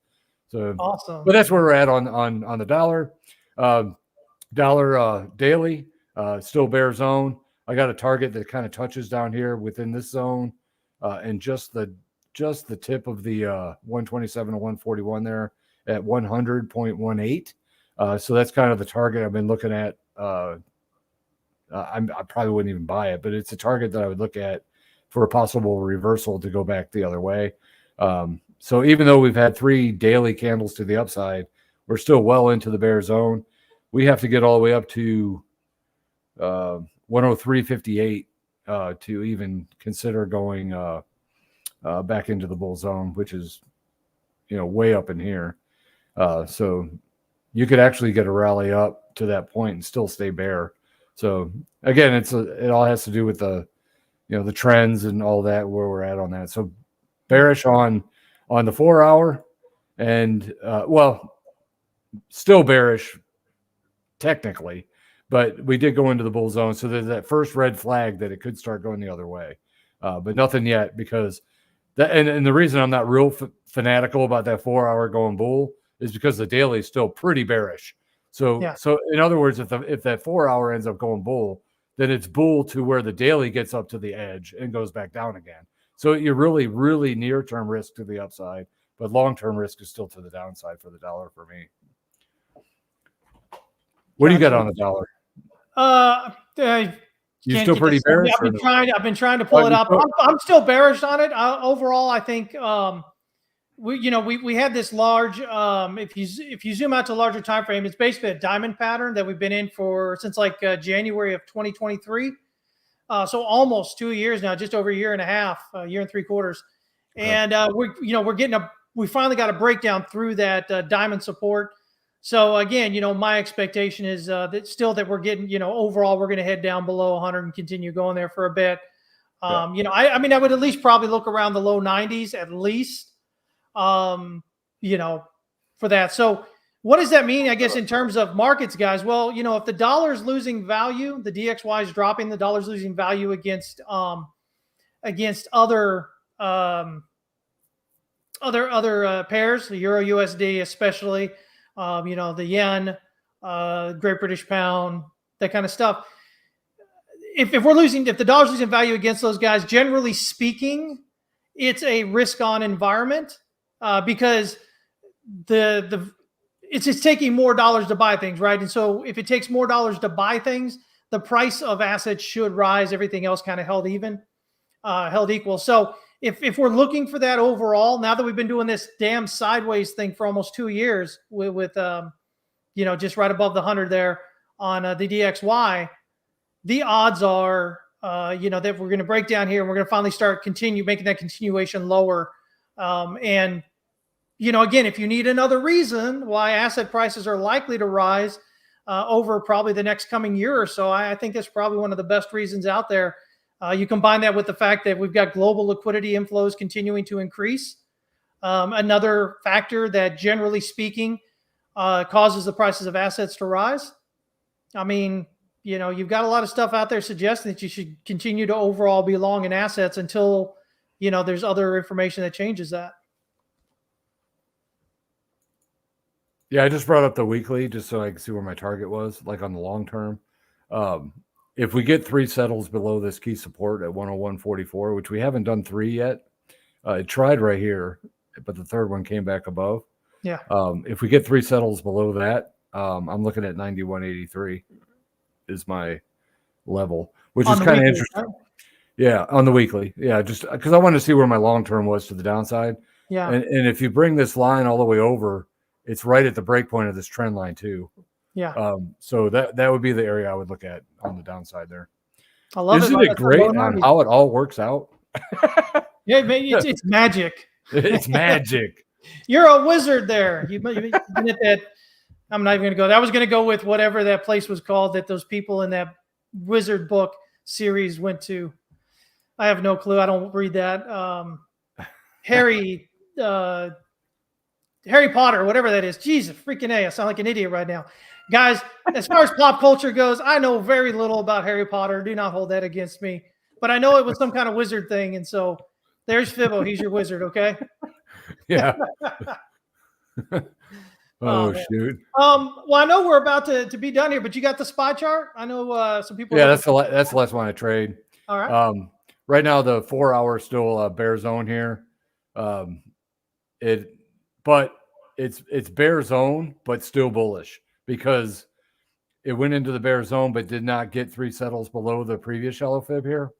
Speaker 2: So
Speaker 1: awesome.
Speaker 2: but that's where we're at on the dollar. Dollar daily, still bear zone. I got a target that kind of touches down here within this zone, and just the tip of the 127 to 141 there at 100.18. So that's kind of the target I've been looking at. I probably wouldn't even buy it, but it's a target that I would look at for a possible reversal to go back the other way. So even though we've had 3 daily candles to the upside, we're still well into the bear zone. We have to get all the way up to 103.58 to even consider going back into the bull zone, which is, way up in here. So you could actually get a rally up to that point and still stay bear. So again, it all has to do with the trends and all that, where we're at on that. So bearish on the 4 hour, and still bearish technically, but we did go into the bull zone. So there's that first red flag that it could start going the other way, but nothing yet, because that, and the reason I'm not real fanatical about that 4 hour going bull is because the daily is still pretty bearish. So in other words, if that 4 hour ends up going bull, then it's bull to where the daily gets up to the edge and goes back down again. So you're really, really near-term risk to the upside, but long-term risk is still to the downside for the dollar for me. What do you got on the dollar? You still pretty bearish?
Speaker 1: I've been trying to pull it up. I'm still bearish on it. Overall, I think we had this large. If you zoom out to a larger time frame, it's basically a diamond pattern that we've been in since like January of 2023. So almost 2 years now, just over a year and a half, a year and 3 quarters. Okay. And we finally got a breakdown through that diamond support. So again, my expectation is that we're getting, overall we're going to head down below 100 and continue going there for a bit. I would at least probably look around the low 90s at least, for that. So what does that mean, I guess, in terms of markets, guys? Well, if the dollar's losing value, the DXY is dropping, the dollar's losing value against other pairs, the Euro USD especially, the yen, Great British Pound, that kind of stuff. If the dollar's losing value against those guys, generally speaking, it's a risk-on environment because it's just taking more dollars to buy things, right? And so if it takes more dollars to buy things, the price of assets should rise. Everything else kind of held equal. So if we're looking for that overall, now that we've been doing this damn sideways thing for almost 2 years with just right above the 100 there on the DXY, the odds are, that we're going to break down here and we're going to finally start making that continuation lower. Again, if you need another reason why asset prices are likely to rise over probably the next coming year or so, I think that's probably one of the best reasons out there. You combine that with the fact that we've got global liquidity inflows continuing to increase. Another factor that, generally speaking, causes the prices of assets to rise. I mean, you've got a lot of stuff out there suggesting that you should continue to overall be long in assets until, there's other information that changes that.
Speaker 2: Yeah, I just brought up the weekly just so I can see where my target was, like on the long term. If we get 3 settles below this key support at 101.44, which we haven't done 3 yet, it tried right here, but the third one came back above.
Speaker 1: Yeah.
Speaker 2: If we get 3 settles below that, I'm looking at 91.83 is my level, which is kind of interesting. Right? Yeah, on the weekly. Yeah, just because I wanted to see where my long term was to the downside.
Speaker 1: Yeah.
Speaker 2: And if you bring this line all the way over, it's right at the break point of this trend line too.
Speaker 1: Yeah.
Speaker 2: So that would be the area I would look at on the downside there.
Speaker 1: I love
Speaker 2: Isn't it great on how it all works out?
Speaker 1: Yeah, it's magic.
Speaker 2: It's magic.
Speaker 1: You're a wizard there. You've been at that. I'm not even going to go there. I was going to go with whatever that place was called that those people in that wizard book series went to. I have no clue. I don't read that. Harry Potter, whatever that is. Jesus, freaking A. I sound like an idiot right now. Guys, as far as pop culture goes, I know very little about Harry Potter. Do not hold that against me. But I know it was some kind of wizard thing. And so there's Fibo. He's your wizard, okay?
Speaker 2: Yeah. Oh,
Speaker 1: man.
Speaker 2: shoot.
Speaker 1: Well, I know we're about to be done here, but you got the SPY chart. I know some people.
Speaker 2: Yeah, that's the last one I trade.
Speaker 1: All right.
Speaker 2: Right now the 4 hour still a bear zone here. But it's bear zone, but still bullish because it went into the bear zone, but did not get 3 settles below the previous shallow fib here.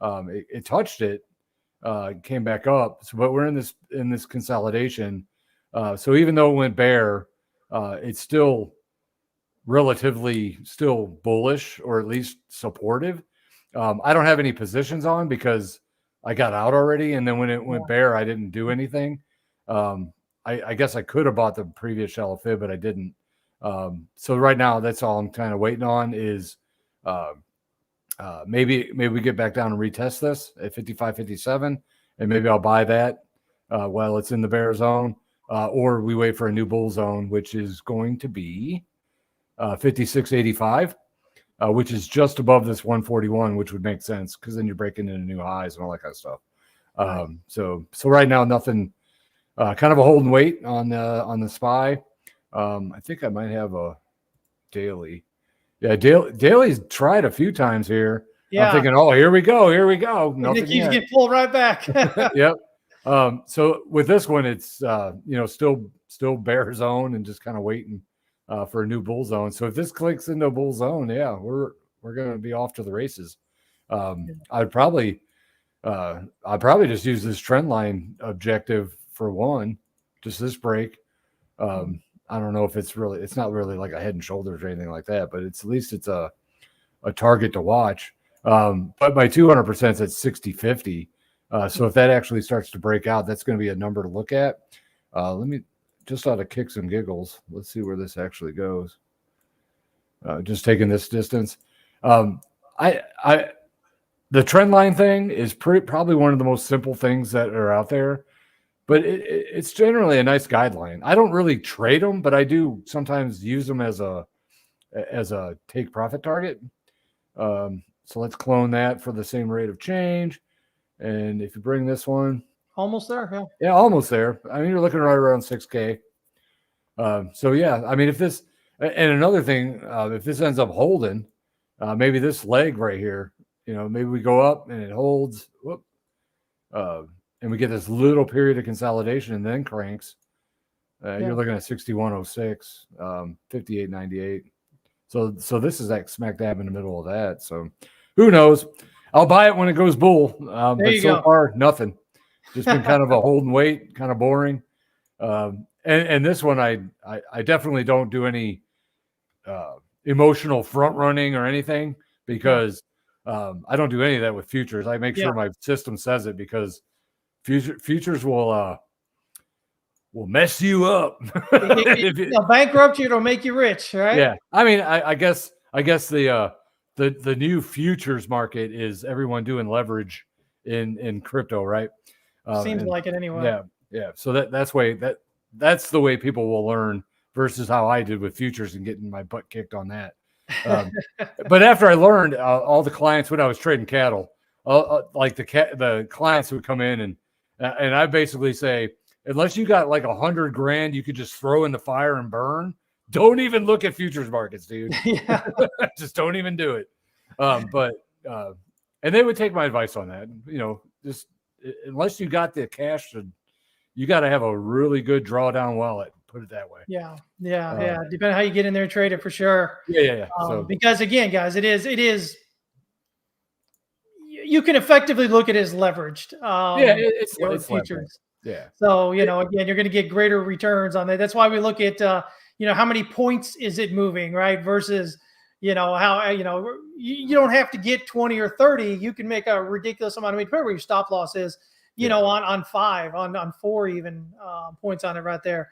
Speaker 2: It touched it, came back up. So, but we're in this consolidation. So even though it went bear, it's still relatively still bullish or at least supportive. I don't have any positions on because I got out already. And then when it went bear, I didn't do anything. I guess I could have bought the previous shallow fib, but I didn't. So right now, that's all I'm kind of waiting on is maybe we get back down and retest this at 55.57, and maybe I'll buy that while it's in the bear zone, or we wait for a new bull zone, which is going to be 56.85, which is just above this 141, which would make sense because then you're breaking into new highs and all that kind of stuff. So right now, nothing. Kind of a hold and wait on the SPY. I think I might have a daily. Yeah, daily's tried a few times here. Yeah. I'm thinking, oh, here we go.
Speaker 1: Nothing. It keeps getting pulled right back.
Speaker 2: Yep. So with this one, it's still bear zone and just kind of waiting for a new bull zone. So if this clicks into a bull zone, yeah, we're gonna be off to the races. I'd probably just use this trend line objective for one, just this break. I don't know if it's not really like a head and shoulders or anything like that, but at least it's a target to watch. But my 200% is at 60.50. So if that actually starts to break out, that's going to be a number to look at. Let me just out of kicks and giggles. Let's see where this actually goes. Just taking this distance. The trend line thing is probably one of the most simple things that are out there. But it's generally a nice guideline. I don't really trade them, but I do sometimes use them as a take profit target. So let's clone that for the same rate of change. And if you bring this one,
Speaker 1: almost there,
Speaker 2: yeah, almost there. I mean, you're looking right around 6K. So yeah, I mean, if this and another thing, if this ends up holding, maybe this leg right here, maybe we go up and it holds. Whoop. And we get this little period of consolidation and then cranks. You're looking at 61.06, 58.98. So this is like smack dab in the middle of that. So who knows? I'll buy it when it goes bull. But so far, nothing. Just been kind of a hold and wait, kind of boring. And this one, I definitely don't do any emotional front running or anything because I don't do any of that with futures. I make sure my system says it because futures will mess you up.
Speaker 1: They'll bankrupt you. It'll make you rich, right?
Speaker 2: Yeah. I mean, I guess the new futures market is everyone doing leverage in crypto, right?
Speaker 1: Seems like it anyway.
Speaker 2: Yeah. So that's the way people will learn versus how I did with futures and getting my butt kicked on that. But after I learned, all the clients when I was trading cattle, like the clients would come in and I basically say, unless you got like $100,000 you could just throw in the fire and burn, don't even look at futures markets, dude.
Speaker 1: Yeah.
Speaker 2: Just don't even do it. And they would take my advice on that. Just unless you got the cash, you got to have a really good drawdown wallet. Put it that way.
Speaker 1: Yeah. Depending on how you get in there and trade it for sure.
Speaker 2: Yeah.
Speaker 1: Because again, guys, it is. You can effectively look at it as leveraged.
Speaker 2: It's
Speaker 1: futures.
Speaker 2: Yeah.
Speaker 1: So again, you're going to get greater returns on that. That's why we look at how many points is it moving, right? Versus how you don't have to get 20 or 30. You can make a ridiculous amount of money. Depending where your stop loss is. On 5, on 4 even points on it right there.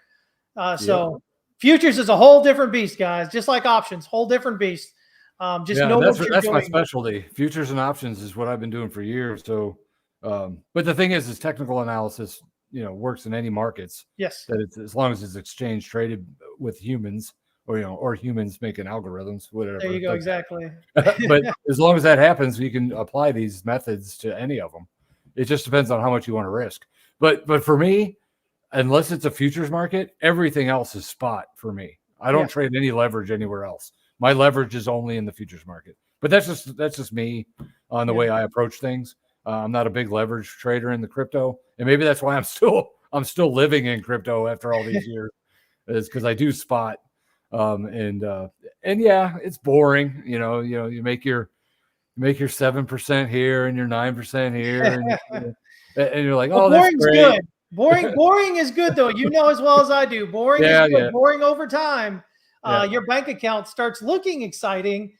Speaker 1: So futures is a whole different beast, guys. Just like options, whole different beast.
Speaker 2: That's my specialty. Futures and options is what I've been doing for years. So, but the thing is technical analysis, works in any markets.
Speaker 1: Yes.
Speaker 2: That it's as long as it's exchange traded with humans or humans making algorithms, whatever.
Speaker 1: There you go. Exactly.
Speaker 2: But as long as that happens, you can apply these methods to any of them. It just depends on how much you want to risk. But for me, unless it's a futures market, everything else is spot for me. I don't trade any leverage anywhere else. My leverage is only in the futures market. But that's just me on the way I approach things. I'm not a big leverage trader in the crypto, and maybe that's why I'm still living in crypto after all these years, is because I do spot. And yeah, it's boring. You make your 7% here and your 9% here, and you're like,
Speaker 1: Well,
Speaker 2: oh, that's
Speaker 1: boring's
Speaker 2: great.
Speaker 1: good. Boring is good though. You know as well as I do. Boring is good. Boring over time. Your bank account starts looking exciting,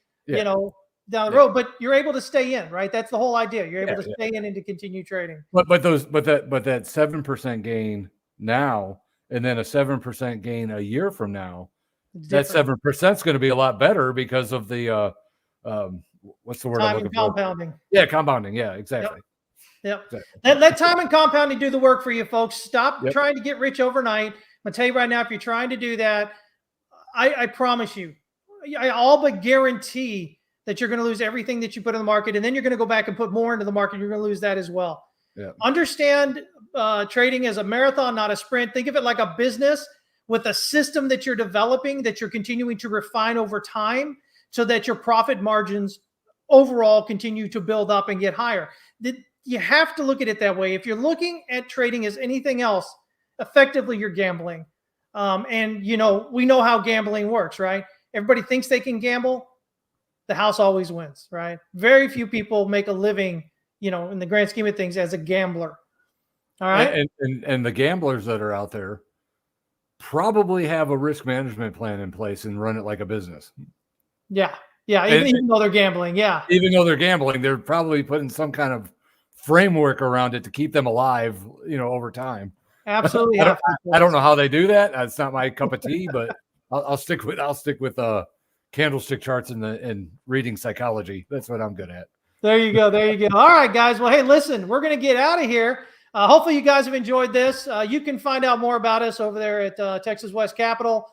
Speaker 1: down the road, but you're able to stay in, right? That's the whole idea. You're able to stay in and to continue trading.
Speaker 2: But that 7% gain now, and then a 7% gain a year from now, that 7% is going to be a lot better because of the what's the word I'm looking for?
Speaker 1: Compounding.
Speaker 2: Yeah, compounding. Yeah, exactly.
Speaker 1: Yep. Let time and compounding do the work for you, folks. Stop trying to get rich overnight. I'm gonna tell you right now, if you're trying to do that, I promise you, I all but guarantee that you're going to lose everything that you put in the market, and then you're going to go back and put more into the market. You're going to lose that as well. Yeah. Understand trading as a marathon, not a sprint. Think of it like a business with a system that you're developing, that you're continuing to refine over time, so that your profit margins overall continue to build up and get higher. You have to look at it that way. If you're looking at trading as anything else, effectively you're gambling. And we know how gambling works, right? Everybody thinks they can gamble. The house always wins, right? Very few people make a living, in the grand scheme of things, as a gambler. All right.
Speaker 2: And the gamblers that are out there probably have a risk management plan in place and run it like a business.
Speaker 1: Yeah. Yeah. Even though they're gambling. Yeah.
Speaker 2: Even though they're gambling, they're probably putting some kind of framework around it to keep them alive, over time.
Speaker 1: Absolutely.
Speaker 2: I don't know how they do that. That's not my cup of tea, but I'll stick with candlestick charts and reading psychology. That's what I'm good at.
Speaker 1: There you go. There you go. All right, guys. Well, hey, listen, we're going to get out of here. Hopefully you guys have enjoyed this. You can find out more about us over there at Texas West Capital,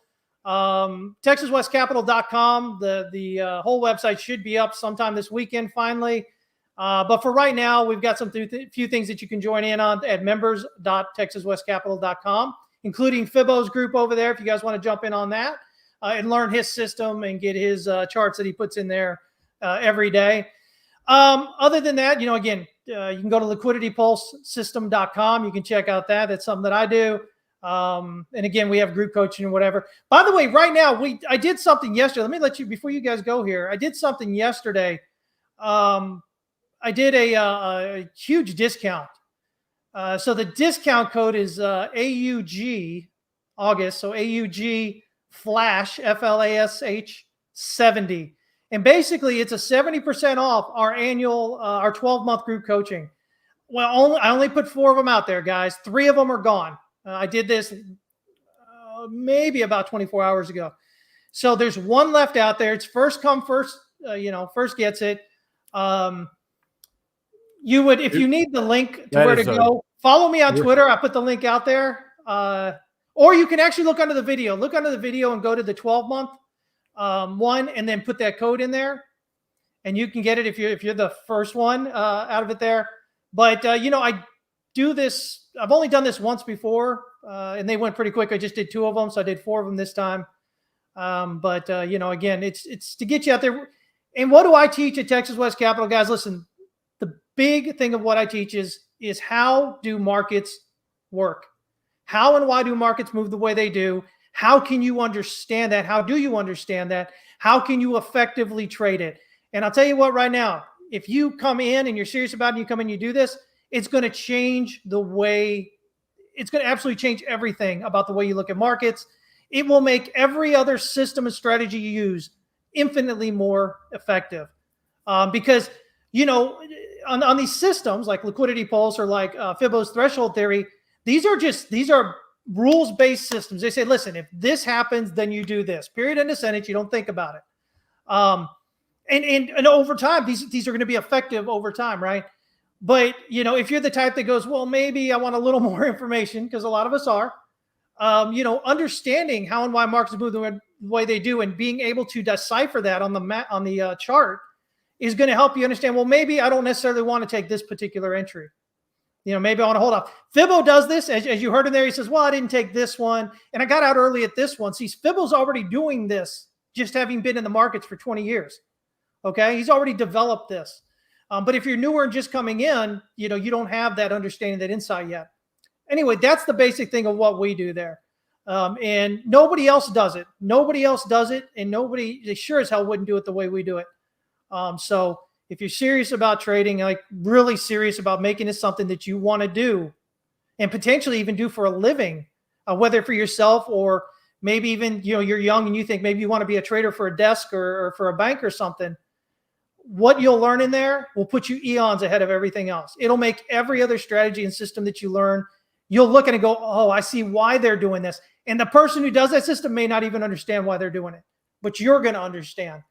Speaker 1: TexasWestCapital.com. The whole website should be up sometime this weekend, finally. But for right now, we've got some few things that you can join in on at members.TexasWestCapital.com, including Fibo's group over there, if you guys want to jump in on that and learn his system and get his charts that he puts in there every day. Other than that, again, you can go to LiquidityPulseSystem.com. You can check out that. That's something that I do. And again, we have group coaching and whatever. By the way, right now, I did something yesterday. Let me let you, before you guys go here, I did something yesterday. I did a huge discount. So the discount code is AUG August. So AUG Flash, FLASH 70. And basically it's a 70% off our annual, our 12-month group coaching. Well, I only put 4 of them out there, guys. 3 of them are gone. I did this maybe about 24 hours ago. So there's 1 left out there. It's first come, first, first gets it. You would, if you need the link to where to go, follow me on Twitter. I put the link out there. Or you can actually look under the video. Look under the video and go to the 12-month one, and then put that code in there, and you can get it if you're the first one out of it there. But I do this. I've only done this once before, and they went pretty quick. I just did 2 of them, so I did 4 of them this time. But again, it's to get you out there. And what do I teach at Texas West Capital, guys? Listen. The big thing of what I teach is how do markets work? How and why do markets move the way they do? How can you understand that? How do you understand that? How can you effectively trade it? And I'll tell you what, right now, if you come in and you're serious about it and you come in and you do this, it's going to change the way, it's going to absolutely change everything about the way you look at markets. It will make every other system and strategy you use infinitely more effective. Because, on these systems like Liquidity Pulse or like Fibo's threshold theory, these are rules-based systems. They say, listen, if this happens, then you do this. Period, end of sentence. You don't think about it. And over time, these are going to be effective over time, right? But if you're the type that goes, well, maybe I want a little more information, because a lot of us are, understanding how and why markets move the way they do and being able to decipher that on the chart is going to help you understand, well, maybe I don't necessarily want to take this particular entry. Maybe I want to hold off. Fibo does this, as you heard in there. He says, well, I didn't take this one, and I got out early at this one. See, Fibo's already doing this, just having been in the markets for 20 years. Okay, he's already developed this. But if you're newer and just coming in, you don't have that understanding, that insight yet. Anyway, that's the basic thing of what we do there. And nobody else does it. Nobody else does it, and they sure as hell wouldn't do it the way we do it. So if you're serious about trading, like really serious about making it something that you want to do and potentially even do for a living, whether for yourself or maybe even, you're young and you think maybe you want to be a trader for a desk or for a bank or something, what you'll learn in there will put you eons ahead of everything else. It'll make every other strategy and system that you learn, you'll look at it and go, oh, I see why they're doing this. And the person who does that system may not even understand why they're doing it, but you're going to understand.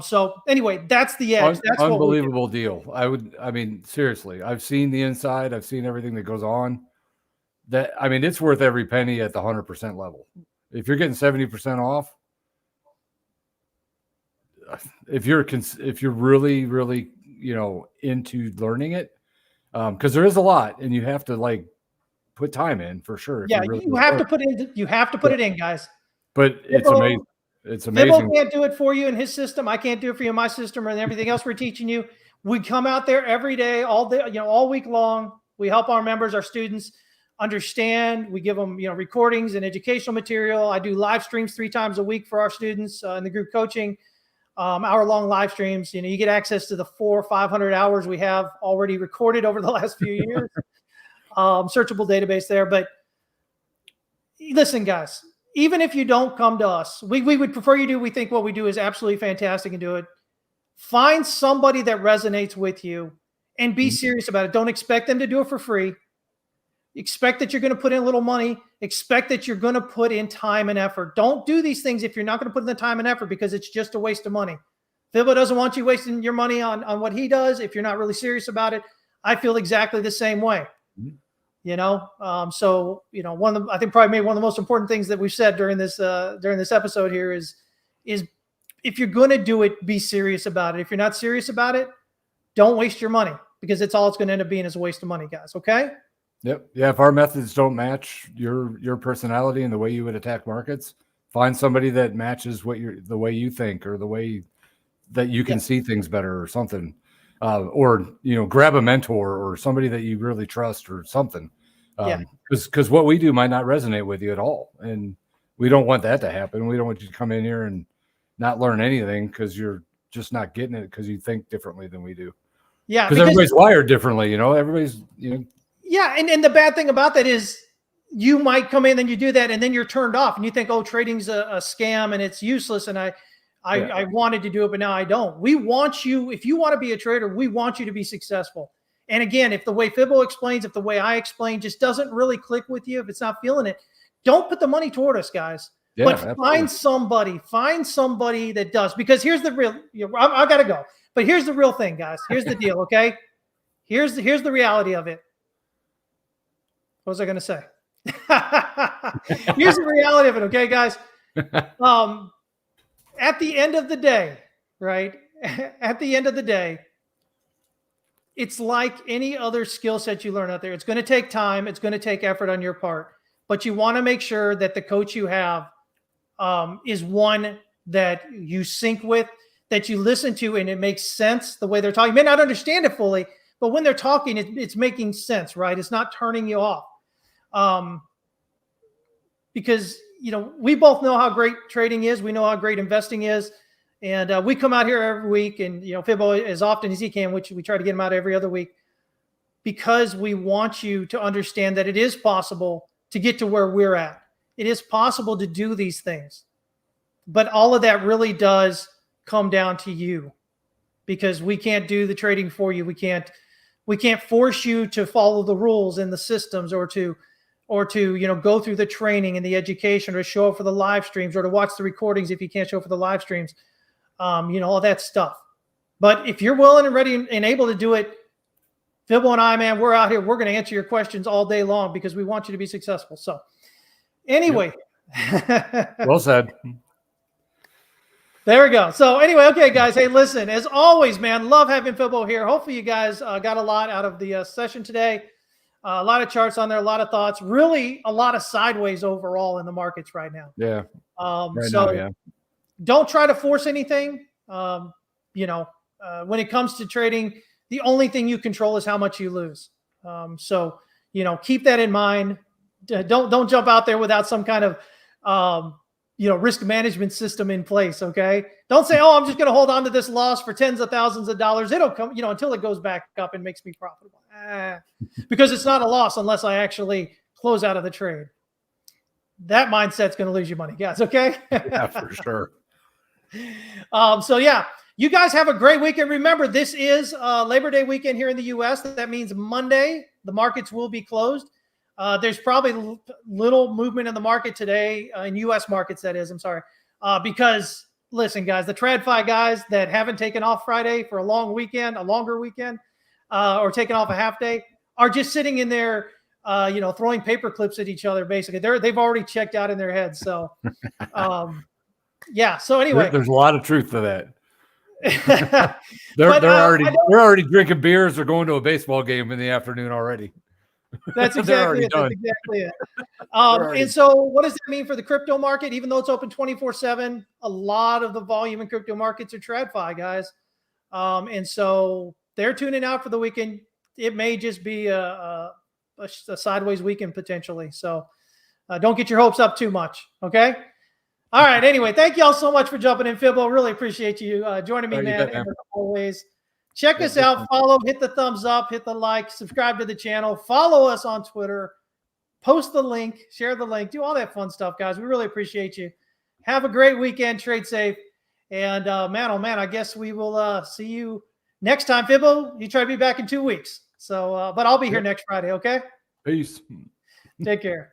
Speaker 1: So anyway, that's the edge. That's
Speaker 2: unbelievable deal. I mean, seriously, I've seen the inside. I've seen everything that goes on. It's worth every penny at the 100% level. If you're getting 70% off, if you're really, really, into learning it, because there is a lot, and you have to put time in for sure.
Speaker 1: Yeah, you have to put it in, guys.
Speaker 2: But it's amazing. It's amazing.
Speaker 1: Fibo can't do it for you in his system. I can't do it for you in my system, and everything else we're teaching you. We come out there every day, all day, all week long. We help our members, our students understand. We give them, recordings and educational material. I do live streams 3 times a week for our students in the group coaching, hour-long live streams. You get access to the 400 or 500 hours we have already recorded over the last few years. Searchable database there. But listen, guys, even if you don't come to us, we would prefer you do. We think what we do is absolutely fantastic and do it. Find somebody that resonates with you and be serious about it. Don't expect them to do it for free. Expect that you're going to put in a little money. Expect that you're going to put in time and effort. Don't do these things if you're not going to put in the time and effort, because it's just a waste of money. Fibo doesn't want you wasting your money on what he does if you're not really serious about it. I feel exactly the same way. So I think probably one of the most important things that we've said during this episode here is if you're going to do it, be serious about it. If you're not serious about it, don't waste your money, because it's all it's going to end up being is a waste of money, guys. Okay.
Speaker 2: Yep. Yeah. If our methods don't match your personality and the way you would attack markets, find somebody that matches the way you think, or the way that you can see things better, or something. Or grab a mentor or somebody that you really trust, or something. Because what we do might not resonate with you at all, and we don't want that to happen. We don't want you to come in here and not learn anything because you're just not getting it because you think differently than we do. Yeah, because everybody's wired differently. Everybody's
Speaker 1: Yeah, and the bad thing about that is you might come in and you do that, and then you're turned off, and you think, oh, trading's a scam and it's useless, and I wanted to do it, but now I don't. We want you, if you want to be a trader, we want you to be successful. And again, if the way Fibo explains, if the way I explain just doesn't really click with you, if it's not feeling it, don't put the money toward us, guys. Yeah, but absolutely. Find somebody that does, because here's the real, I got to go, but here's the real thing, guys. Here's the deal. Okay. Here's the reality of it. What was I going to say? Here's the reality of it. Okay, guys. At the end of the day, right? At the end of the day, it's like any other skill set you learn out there. It's going to take time. It's going to take effort on your part, but you want to make sure that the coach you have is one that you sync with, that you listen to, and it makes sense the way they're talking. You may not understand it fully, but when they're talking, it's making sense, right? It's not turning you off. Because we both know how great trading is. We know how great investing is. And we come out here every week, and, Fibo as often as he can, which we try to get him out every other week, because we want you to understand that it is possible to get to where we're at. It is possible to do these things. But all of that really does come down to you, because we can't do the trading for you. We can't force you to follow the rules and the systems, or to go through the training and the education, or show up for the live streams, or to watch the recordings if you can't show up for the live streams, all that stuff. But if you're willing and ready and able to do it, Fibo and I, man, we're out here. We're going to answer your questions all day long, because we want you to be successful. So anyway.
Speaker 2: Yep. Well said.
Speaker 1: There we go. So anyway, okay, guys. Hey, listen, as always, man, love having Fibo here. Hopefully you guys got a lot out of the session today. A lot of charts on there, a lot of thoughts, really a lot of sideways overall in the markets right now.
Speaker 2: Yeah.
Speaker 1: Don't try to force anything. When it comes to trading, the only thing you control is how much you lose. Keep that in mind. Don't jump out there without some kind of, risk management system in place. Okay. Don't say, oh, I'm just going to hold on to this loss for tens of thousands of dollars. It'll come, until it goes back up and makes me profitable. Because it's not a loss unless I actually close out of the trade. That mindset's going to lose you money, guys. Okay.
Speaker 2: Yeah, for sure.
Speaker 1: You guys have a great weekend. Remember, this is Labor Day weekend here in the U.S. That means Monday, the markets will be closed. There's probably little movement in the market today, in U.S. markets, that is. I'm sorry. Because, listen, guys, the TradFi guys that haven't taken off Friday for a longer weekend, or taken off a half day, are just sitting in there, throwing paper clips at each other, basically. They've already checked out in their heads. So, So anyway.
Speaker 2: There's a lot of truth to that. They're already drinking beers or going to a baseball game in the afternoon already.
Speaker 1: That's exactly it. That's exactly it. And so what does that mean for the crypto market? Even though it's open 24/7, a lot of the volume in crypto markets are TradFi guys. And so they're tuning out for the weekend. It may just be a sideways weekend potentially. So don't get your hopes up too much. Okay. All right. Anyway, thank you all so much for jumping in, Fibo. Really appreciate you joining me, man. As always. Check us out. Follow, hit the thumbs up, hit the like, subscribe to the channel, follow us on Twitter, post the link, share the link, do all that fun stuff, guys. We really appreciate you. Have a great weekend. Trade safe. And man, oh man, I guess we will see you next time. Fibo, you try to be back in 2 weeks. So, but I'll be here next Friday. Okay.
Speaker 2: Peace.
Speaker 1: Take care.